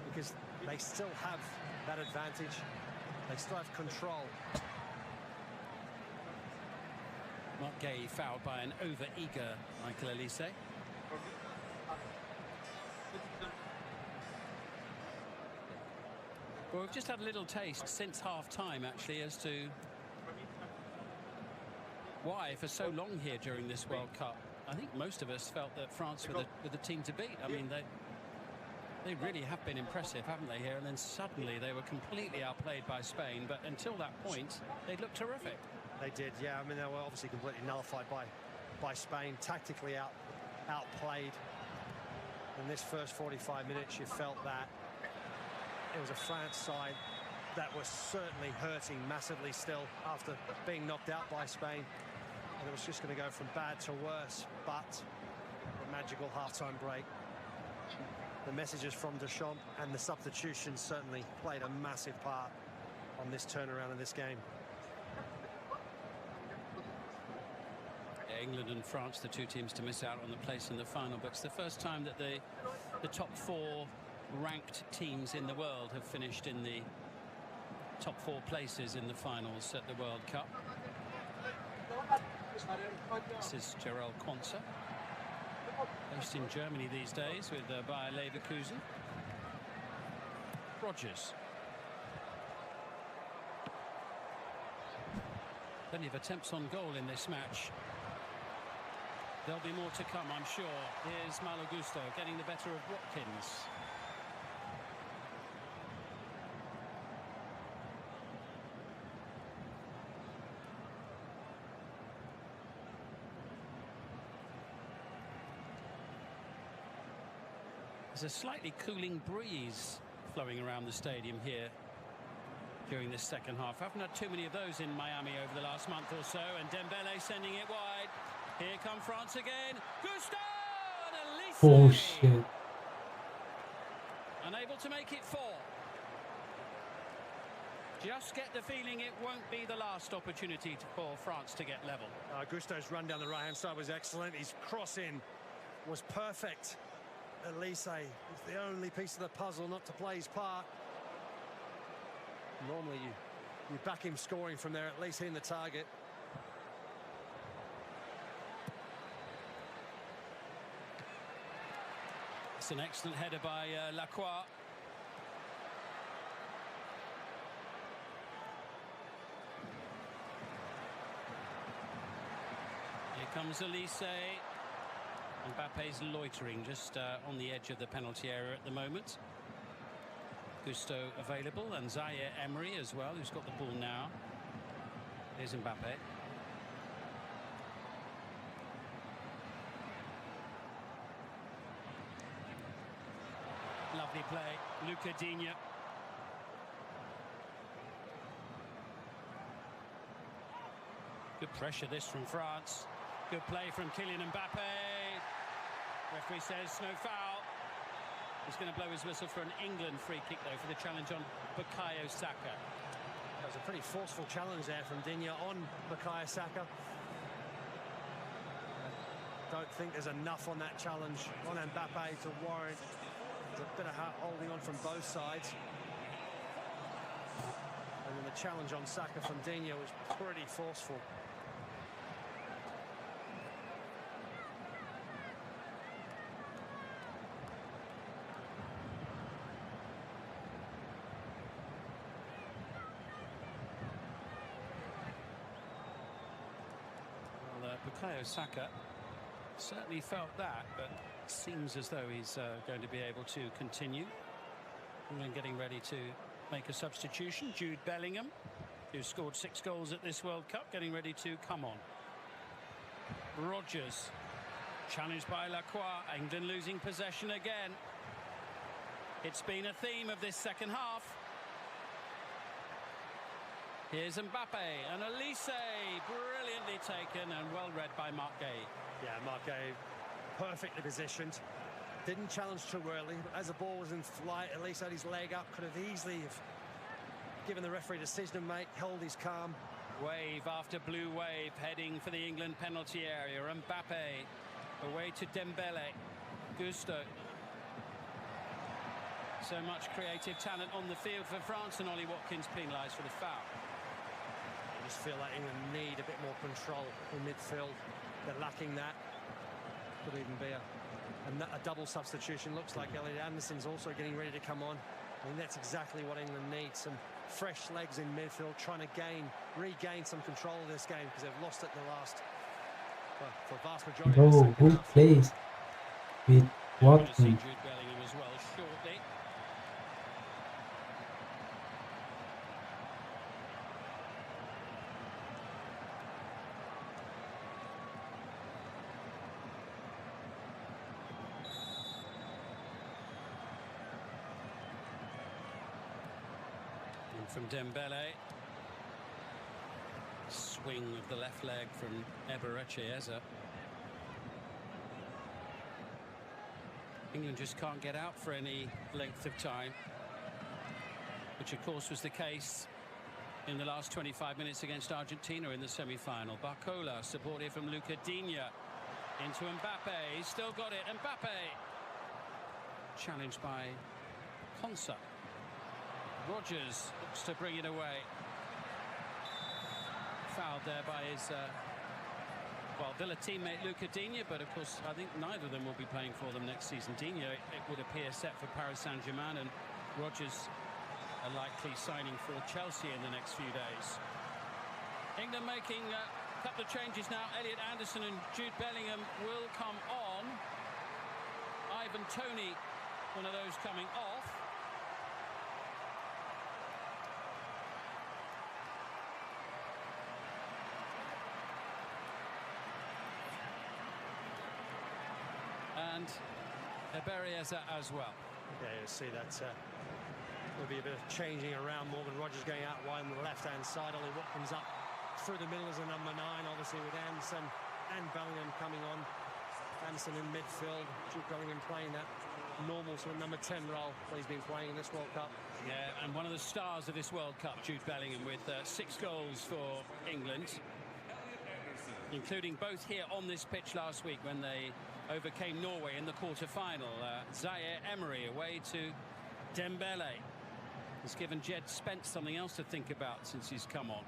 because they still have that advantage. They still have control. Mark Gay fouled by an over-eager Michael Olise. Well, we've just had a little taste since half-time, actually, as to why for so long here during this World Cup. I think most of us felt that France were the team to beat. I mean, they really have been impressive, haven't they, here? And then suddenly they were completely outplayed by Spain. But until that point, they looked terrific. They did, yeah. I mean, they were obviously completely nullified by Spain, tactically outplayed. In this first 45 minutes, you felt that it was a France side that was certainly hurting massively still after being knocked out by Spain. And it was just going to go from bad to worse. But the magical halftime break, the messages from Deschamps and the substitutions certainly played a massive part on this turnaround in this game. England and France, the two teams to miss out on the place in the final, but it's the first time that the top 4 ranked teams in the world have finished in the top 4 places in the finals at the World Cup. This is Jarell Quansah, based in Germany these days with Bayer Leverkusen. Rodgers. Plenty of attempts on goal in this match. There'll be more to come, I'm sure. Here's Malo Gusto getting the better of Watkins. There's a slightly cooling breeze flowing around the stadium here during this second half. Haven't had too many of those in Miami over the last month or so, and Dembélé sending it wide. Here come France again. Gusto and Olise. Oh shit. Unable to make it 4. Just get the feeling it won't be the last opportunity for France to get level. Gusto's run down the right-hand side was excellent. His cross-in was perfect. Olise is the only piece of the puzzle not to play his part. Normally you back him scoring from there, at least hitting the target. It's an excellent header by Lacroix. Here comes Olise. Mbappe's loitering just on the edge of the penalty area at the moment. Gusto available, and Zaire Emery as well, who's got the ball now. Here's Mbappé. Lovely play, Luca Digne. Good pressure this from France. Good play from Kylian Mbappé. Referee says no foul. He's going to blow his whistle for an England free kick, though, for the challenge on Bukayo Saka. That was a pretty forceful challenge there from Digne on Bukayo Saka. Don't think there's enough on that challenge on Mbappé to warrant. There's a bit of holding on from both sides. And then the challenge on Saka from Digne was pretty forceful. Bukayo Saka certainly felt that, but it seems as though he's going to be able to continue. England getting ready to make a substitution. Jude Bellingham, who scored 6 goals at this World Cup, getting ready to come on. Rodgers, challenged by Lacroix. England losing possession again. It's been a theme of this second half. Here's Mbappé, and Olise, brilliantly taken and well read by Marc Guéhi. Yeah, Marc Guéhi, perfectly positioned. Didn't challenge too early, but as the ball was in flight, Olise had his leg up, could have easily given the referee a decision to make, held his calm. Wave after blue wave, heading for the England penalty area. Mbappé, away to Dembélé. Gusto. So much creative talent on the field for France, and Ollie Watkins penalised for the foul. I just feel like England need a bit more control in midfield. They're lacking that. Could even be a double substitution. Looks like Elliot Anderson's also getting ready to come on. I think that's exactly what England needs. Some fresh legs in midfield, trying to regain some control of this game, because they've lost it the last, well, for the vast majority of the second good half. plays with Watkins. Jude Bellingham as well shortly. From Dembélé. Swing of the left leg from Eberechieza. England just can't get out for any length of time, which of course was the case in the last 25 minutes against Argentina in the semi-final. Barcola, support here from Luca Digne. Into Mbappé. He's still got it. Mbappé. Challenged by Konsa. Rodgers looks to bring it away. Fouled there by his Villa teammate Luca Digne, but of course I think neither of them will be playing for them next season. Digne, it would appear, set for Paris Saint-Germain, and Rodgers are likely signing for Chelsea in the next few days. England making a couple of changes now. Elliot Anderson and Jude Bellingham will come on. Ivan Toney, one of those coming off. And Eberechieza as well. Yeah, you'll see that there'll be a bit of changing around. Morgan Rodgers going out wide on the left-hand side. Ollie Watkins up through the middle as a number 9, obviously, with Anderson and Bellingham coming on. Anderson in midfield, Jude Bellingham playing that normal sort of number 10 role that he's been playing in this World Cup. Yeah, and one of the stars of this World Cup, Jude Bellingham, with 6 goals for England, including both here on this pitch last week when they overcame Norway in the quarter-final. Zaire Emery away to Dembélé. Has given Jed Spence something else to think about since he's come on.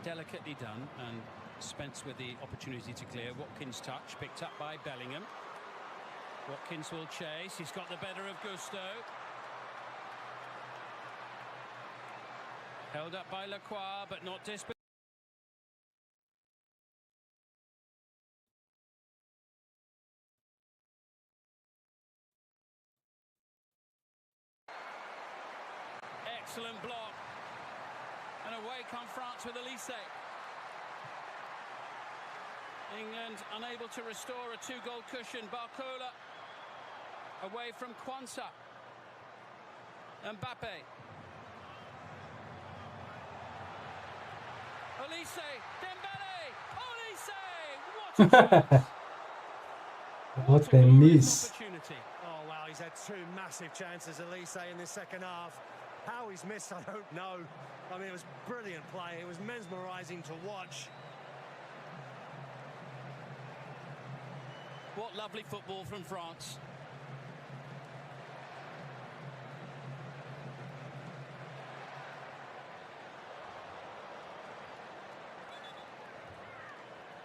Delicately done, and Spence with the opportunity to clear. Watkins' touch picked up by Bellingham. Watkins will chase. He's got the better of Gusto. Held up by Lacroix, but not dispossessed. Excellent block. And away come France with Olise. England unable to restore a 2-goal cushion. Barcola away from Kwanzaa. Mbappé. Olise. Dembélé. Olise. What a miss. Oh, wow, he's had 2 massive chances, Olise, in the second half. How he's missed, I don't know. I mean, it was brilliant play. It was mesmerising to watch. What lovely football from France.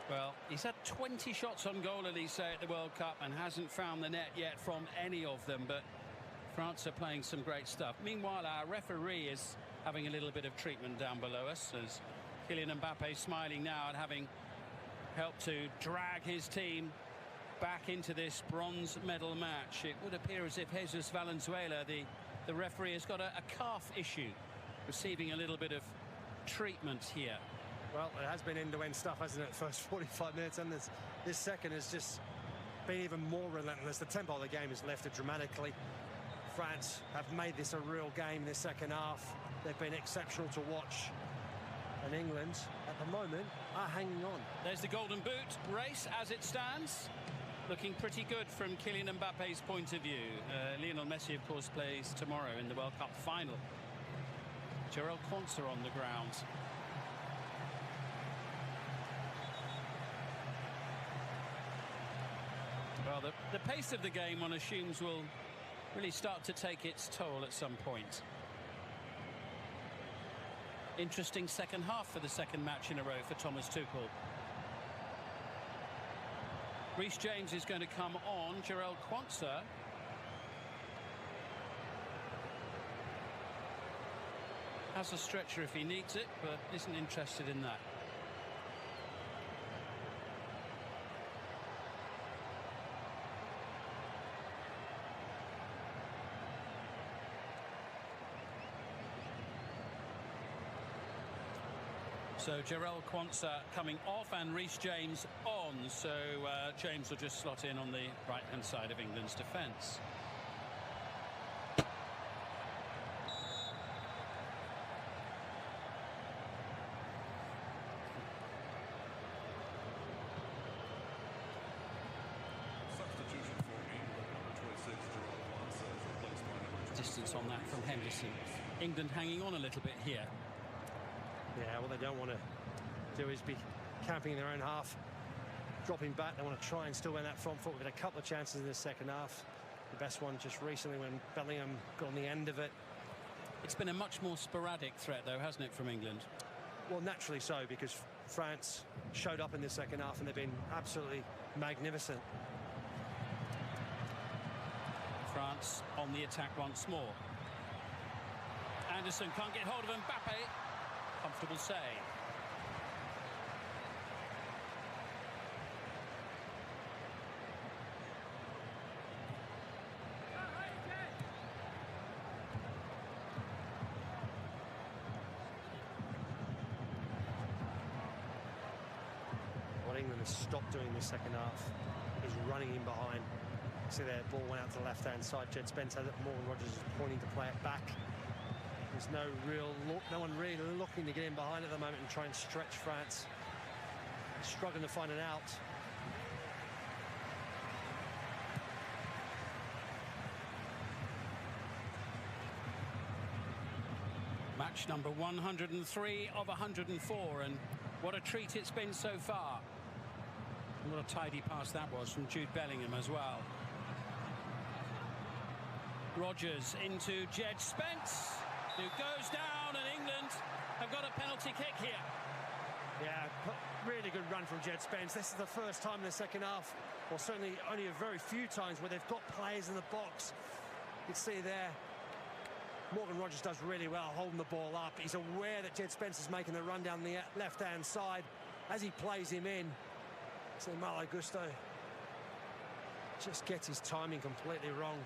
Well, he's had 20 shots on goal, Olise, at the World Cup and hasn't found the net yet from any of them, but France are playing some great stuff. Meanwhile, our referee is having a little bit of treatment down below us as Kylian Mbappé smiling now at having helped to drag his team back into this bronze medal match. It would appear as if Jesus Valenzuela, the referee, has got a calf issue, receiving a little bit of treatment here. Well, it has been end-to-end stuff, hasn't it, the first 45 minutes, and this second has just been even more relentless. The tempo of the game has lifted dramatically. France have made this a real game in the second half. They've been exceptional to watch. And England, at the moment, are hanging on. There's the Golden Boot race as it stands. Looking pretty good from Kylian Mbappe's point of view. Lionel Messi, of course, plays tomorrow in the World Cup final. Jarell Quansah on the ground. Well, the pace of the game, one assumes, will really start to take its toll at some point. Interesting second half for the second match in a row for Thomas Tuchel. Reece James is going to come on. Jarell Quansah. Has a stretcher if he needs it, but isn't interested in that. So Jarell Quansah coming off and Reece James on. So James will just slot in on the right-hand side of England's defence. Distance on that from Henderson. England hanging on a little bit here. Yeah, what they don't want to do is be camping in their own half, dropping back. They want to try and still win that front foot. We've got a couple of chances in the second half. The best one just recently when Bellingham got on the end of it. It's been a much more sporadic threat, though, hasn't it, from England? Well, naturally so, because France showed up in the second half and they've been absolutely magnificent. France on the attack once more. Anderson can't get hold of Mbappé. Comfortable save. What England has stopped doing this second half is running in behind. See there, ball went out to the left-hand side. Jed Spence has it. Morgan Rogers is pointing to play it back. There's no real look, no one really looking to get in behind at the moment and try and stretch France. Struggling to find an out. Match number 103 of 104, and what a treat it's been so far. And what a tidy pass that was from Jude Bellingham as well. Rodgers into Jed Spence, who goes down, and England have got a penalty kick here. Yeah, really good run from Jed Spence. This is the first time in the second half, or certainly only a very few times, where they've got players in the box. You can see there, Morgan Rodgers does really well holding the ball up. He's aware that Jed Spence is making the run down the left-hand side. As he plays him in, so Malo Gusto just gets his timing completely wrong.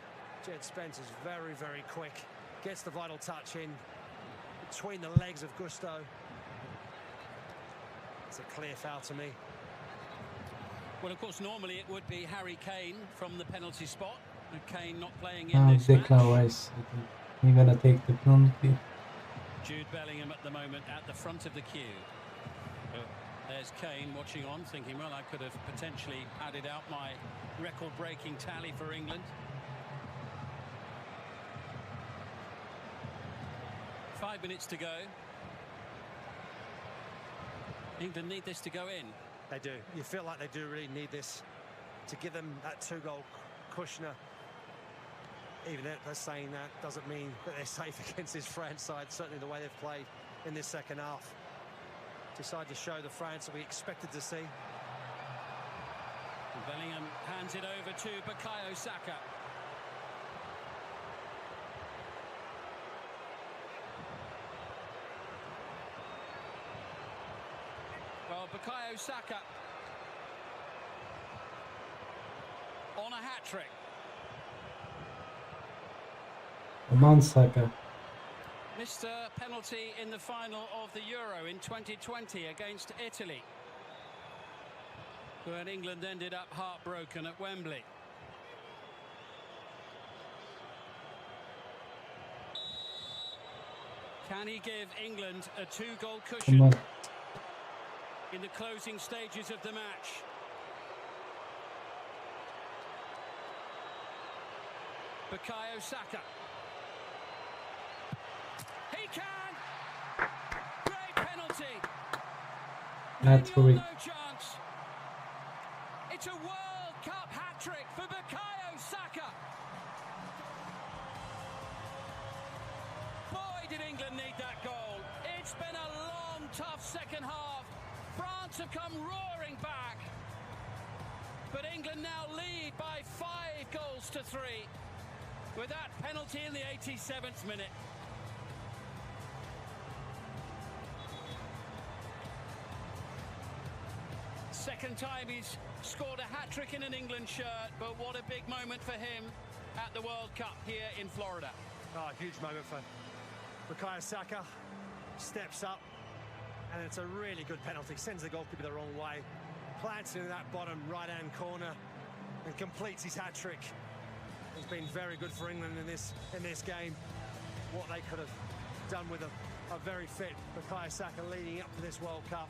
Jed Spence is very, very quick. Gets the vital touch in between the legs of Gusto. It's a clear foul to me. Well, of course, normally it would be Harry Kane from the penalty spot. And Kane not playing in this match. Declan Rice, I think he's gonna take the penalty. Jude Bellingham at the moment at the front of the queue. There's Kane watching on, thinking, well, I could have potentially padded out my record-breaking tally for England. 5 minutes to go. England need this to go in. They do. You feel like they do really need this to give them that 2-goal cushioner. Even they're saying that doesn't mean that they're safe against this France side. Certainly the way they've played in this second half. Decide to show the France that we expected to see. And Bellingham hands it over to Bukayo Saka. Well, Bukayo Saka on a hat-trick. Come on, Saka. Missed a penalty in the final of the Euro in 2020 against Italy, when England ended up heartbroken at Wembley. Can he give England a 2-goal cushion in the closing stages of the match? Bukayo Saka. He can! Great penalty! No chance! It's a World Cup hat-trick for Bukayo Saka! Boy, did England need that goal. It's been a long, tough second half. France have come roaring back. But England now lead by 5-3 with that penalty in the 87th minute. Second time he's scored a hat-trick in an England shirt, but what a big moment for him at the World Cup here in Florida. Oh, a huge moment for Bukayo Saka. Steps up, and it's a really good penalty. Sends the goalkeeper the wrong way. Plants into that bottom right-hand corner and completes his hat-trick. It's been very good for England in this game. What they could have done with a very fit Bukayo Saka leading up to this World Cup.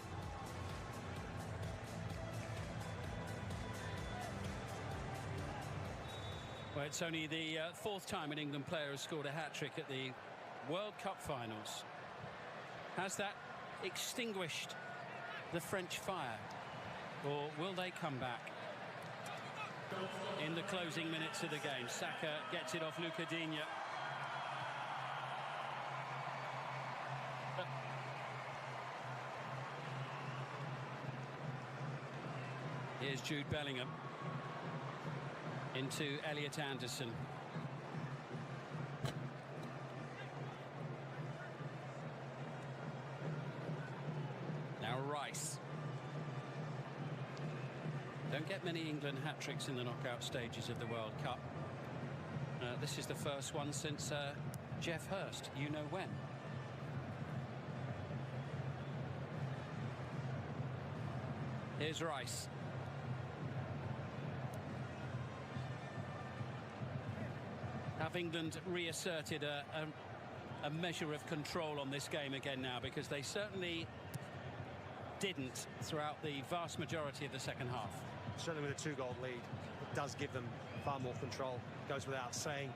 Well, it's only the fourth time an England player has scored a hat-trick at the World Cup finals. Has that extinguished the French fire, or will they come back? In the closing minutes of the game, Saka gets it off Luca Digne. Here's Jude Bellingham into Elliot Anderson. Now Rice. Don't get many England hat-tricks in the knockout stages of the World Cup. This is the first one since Jeff Hurst, you know when. Here's Rice. Have England reasserted a measure of control on this game again now, because they certainly didn't throughout the vast majority of the second half. Certainly with a 2-goal lead, it does give them far more control. Goes without saying.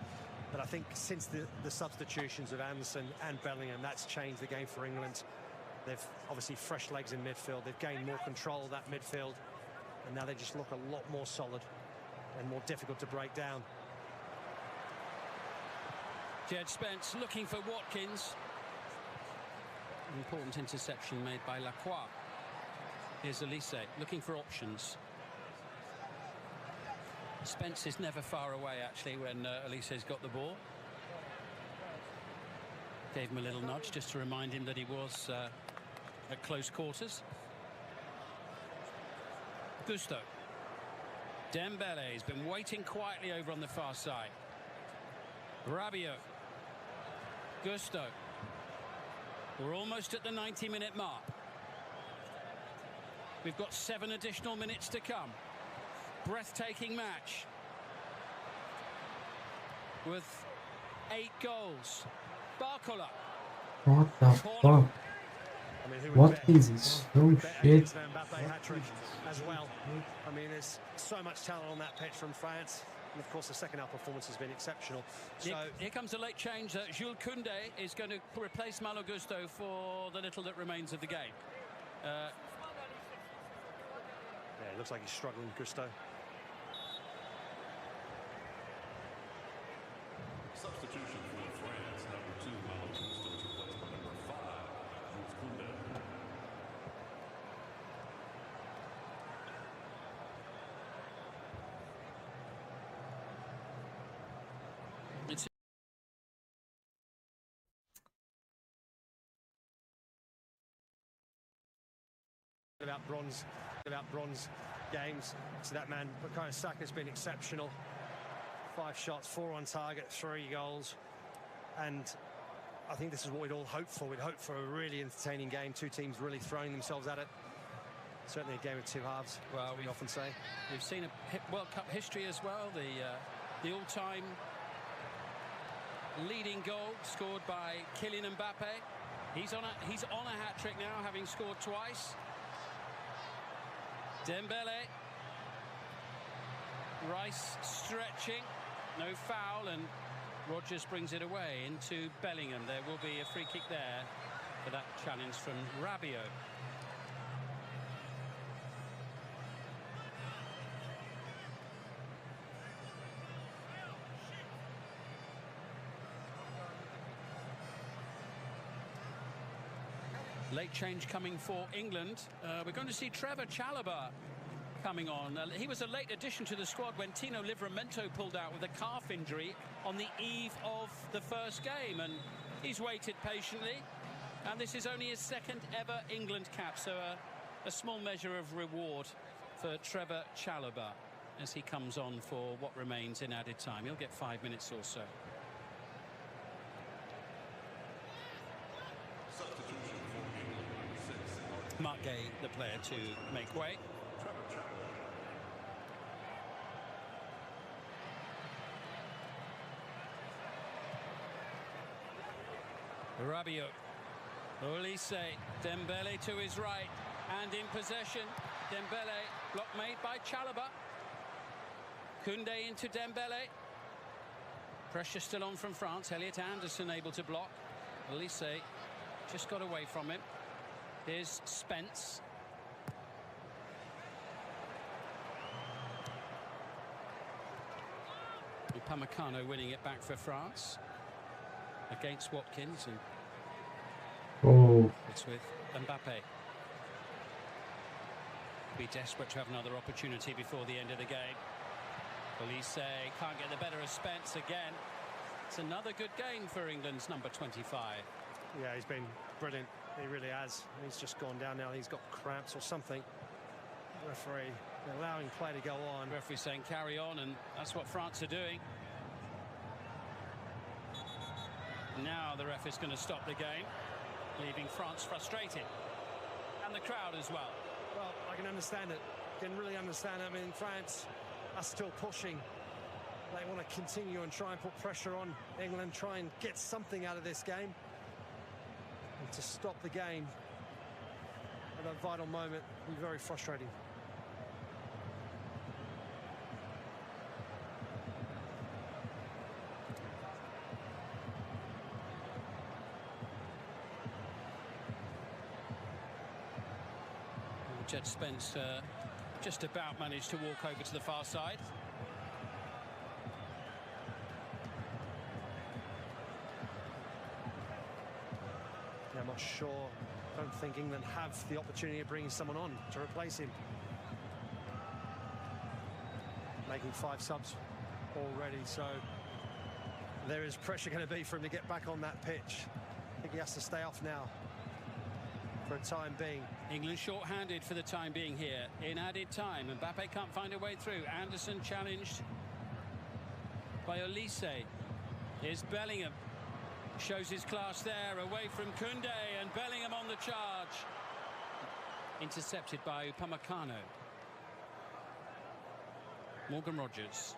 But I think since the substitutions of Anderson and Bellingham, that's changed the game for England. They've obviously fresh legs in midfield. They've gained more control of that midfield. And now they just look a lot more solid and more difficult to break down. Jed Spence looking for Watkins. An important interception made by Lacroix. Here's Olise looking for options. Spence is never far away, actually, when Olise's got the ball. Gave him a little nudge just to remind him that he was at close quarters. Gusto. Dembélé has been waiting quietly over on the far side. Rabiot. Gusto. We're almost at the 90-minute mark. We've got 7 additional minutes to come. Breathtaking match with 8 goals. Barcola. What the fuck? What is this? Oh shit. Mbappé hat-trick as well. I mean, there's so much talent on that pitch from France. And of course, the second half performance has been exceptional. So here comes a late change. Jude is going to replace Malo Gusto for the little that remains of the game. Yeah, it looks like he's struggling, Gusto. Substitution for France, number 2, Malo Gusto, is replaced by number 5, Jude. It's about bronze games. So that man, Bukayo Saka, has been exceptional. 5 shots, 4 on target, 3 goals. And I think this is what we'd all hope for. We'd hope for a really entertaining game. 2 teams really throwing themselves at it. Certainly a game of 2 halves, well, we often say. We've seen a World Cup history as well. The all-time leading goal scored by Kylian Mbappé. He's on a hat-trick now, having scored twice. Dembélé. Rice stretching, no foul, and Rodgers brings it away into Bellingham. There will be a free kick there for that challenge from Rabiot. Late change coming for England. We're going to see Trevor Chalobah coming on. He was a late addition to the squad when Tino Livramento pulled out with a calf injury on the eve of the first game, and he's waited patiently, and this is only his 2nd ever England cap, so a small measure of reward for Trevor Chalobah as he comes on for what remains in added time. He'll get 5 minutes or so. Mark Gay, the player to make way. Rabiot, Olise, Dembélé to his right, and in possession. Dembélé, block made by Chalobah. Koundé into Dembélé. Pressure still on from France. Elliot Anderson able to block. Olise just got away from him. Here's Spence. Upamecano winning it back for France against Watkins, and it's with Mbappé. Be desperate to have another opportunity before the end of the game. Olise can't get the better of Spence again. It's another good game for England's number 25. Yeah, he's been brilliant. He really has. He's just gone down now. He's got cramps or something. Referee allowing play to go on. Referee saying carry on, and that's what France are doing. Now the ref is going to stop the game, leaving France frustrated, and the crowd as well. Well, I can understand it. Can really understand it. I mean, France are still pushing. They want to continue and try and put pressure on England, try and get something out of this game. And to stop the game at a vital moment will be very frustrating. Jed Spence just about managed to walk over to the far side. Yeah, I'm not sure. I don't think England have the opportunity of bringing someone on to replace him. Making 5 subs already, so there is pressure going to be for him to get back on that pitch. I think he has to stay off now for a time being. England short-handed for the time being here. In added time, Mbappé can't find a way through. Anderson challenged by Olise. Here's Bellingham. Shows his class there, away from Koundé, and Bellingham on the charge. Intercepted by Upamecano. Morgan Rogers.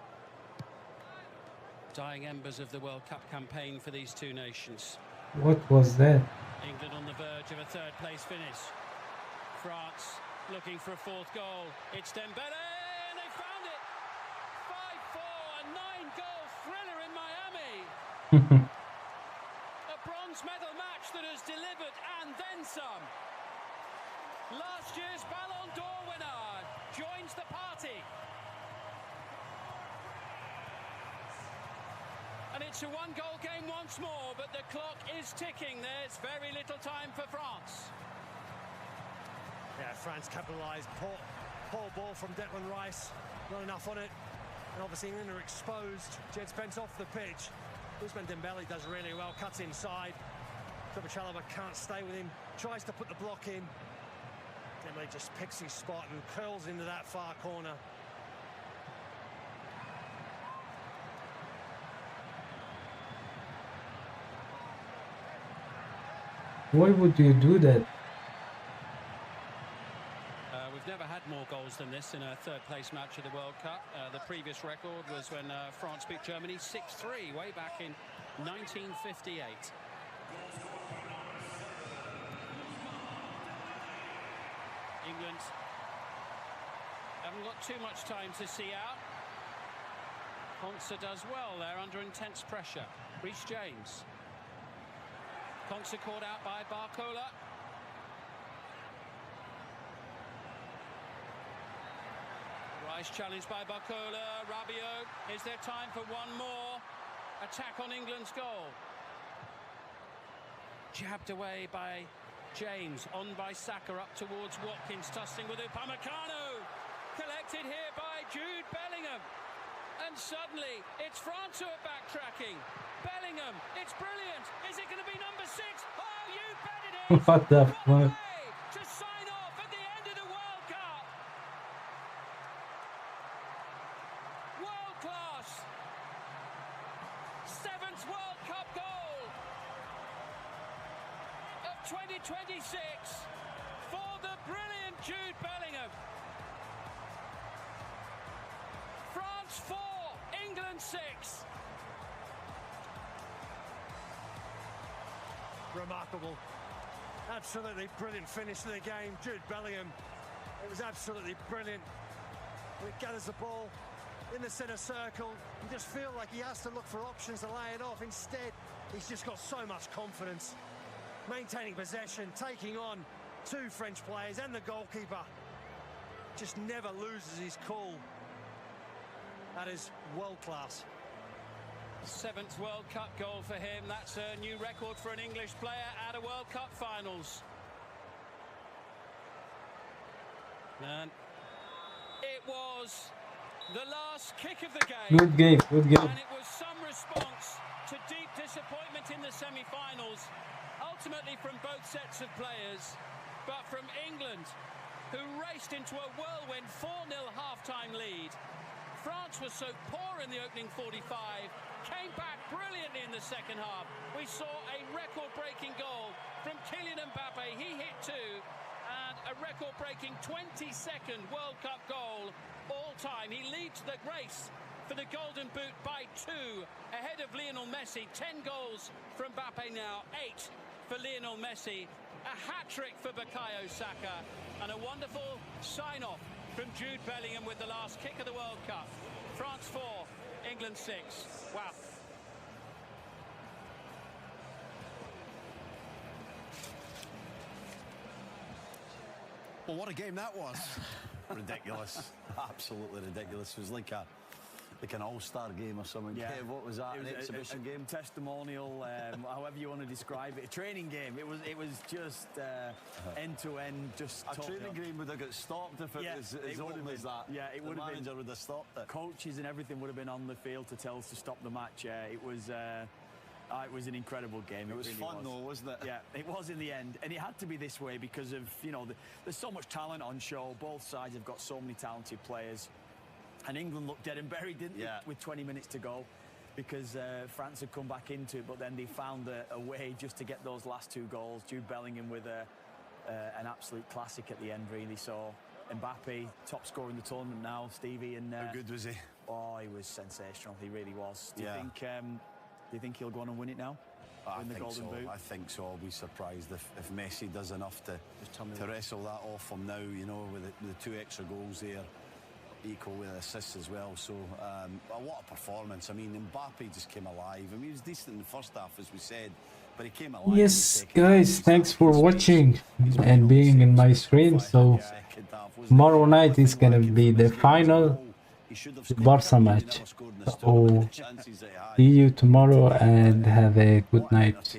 Dying embers of the World Cup campaign for these two nations. What was that? England on the verge of a third-place finish. France looking for a 4th goal. It's Dembélé, and they found it! 5-4, a 9-goal thriller in Miami. A bronze medal match that has delivered and then some. Last year's Ballon d'Or winner joins the party. And it's a 1-goal game once more, but the clock is ticking. There's very little time for France. Yeah, France capitalised. Poor ball from Declan Rice. Not enough on it. And obviously England are exposed. Jed Spence off the pitch. Ousmane Dembélé does really well. Cuts inside. Chalaba can't stay with him. Tries to put the block in. Dembélé just picks his spot and curls into that far corner. Why would you do that? We've never had more goals than this in a third-place match of the World Cup. The previous record was when France beat Germany 6-3 way back in 1958. England haven't got too much time to see out. Konsa does well there under intense pressure. Reece James. Konsa caught out by Barcola. Rice challenged by Barcola. Rabiot. Is there time for one more attack on England's goal? Jabbed away by James. On by Saka up towards Watkins. Tussling with Upamecano. Collected here by Jude Bellingham. And suddenly it's France who are backtracking. Bellingham, it's brilliant. Is it going to be number 6? Oh, you bet it is. What the fuck? To sign off at the end of the World Cup. World class. 7th World Cup goal of 2026 for the brilliant Jude Bellingham. France 4, England 6. Remarkable. Absolutely brilliant finish to the game. Jude Bellingham. It was absolutely brilliant. He gathers the ball in the centre circle. You just feel like he has to look for options to lay it off. Instead, he's just got so much confidence. Maintaining possession, taking on 2 French players and the goalkeeper. Just never loses his cool. That is world class. 7th World Cup goal for him. That's a new record for an English player at a World Cup finals. And it was the last kick of the game. Good game, good game. And it was some response to deep disappointment in the semi-finals. Ultimately from both sets of players, but from England, who raced into a whirlwind 4-0 half-time lead. France was so poor in the opening 45, came back brilliantly in the second half. We saw a record-breaking goal from Kylian Mbappé. He hit 2, and a record-breaking 22nd World Cup goal all time. He leads the race for the Golden Boot by 2, ahead of Lionel Messi. 10 goals from Mbappé now, 8 for Lionel Messi. A hat-trick for Bukayo Saka, and a wonderful sign-off from Jude Bellingham with the last kick of the World Cup. France 4, England 6. Wow. Well, what a game that was. Ridiculous. Absolutely ridiculous. It was like an all-star game or something. Yeah. Kev, what was that? An exhibition game? Testimonial, however you want to describe it. A training game. It was just end to end. Just a training game would have got stopped if it was as open as that. Yeah, it would have been. The manager would have stopped it. Coaches and everything would have been on the field to tell us to stop the match. It was an incredible game. It was really fun though, wasn't it? Yeah, it was in the end, and it had to be this way because of there's so much talent on show. Both sides have got so many talented players. And England looked dead and buried, didn't they, with 20 minutes to go, because France had come back into it, but then they found a way just to get those last 2 goals. Jude Bellingham with an absolute classic at the end, really. So Mbappé, top scorer in the tournament now, Stevie. And how good was he? Oh, he was sensational. He really was. Do you think he'll go on and win it now? I think so. I'll be surprised if Messi does enough to wrestle that off him now. With the 2 extra goals there. Equal with assists as well, so what a performance. I mean, Mbappé just came alive. I mean, he was decent in the first half, as we said, but he came alive. Yes, guys, thanks for watching and being in my stream. So tomorrow night is gonna be the final Barca match. So see you tomorrow and have a good night.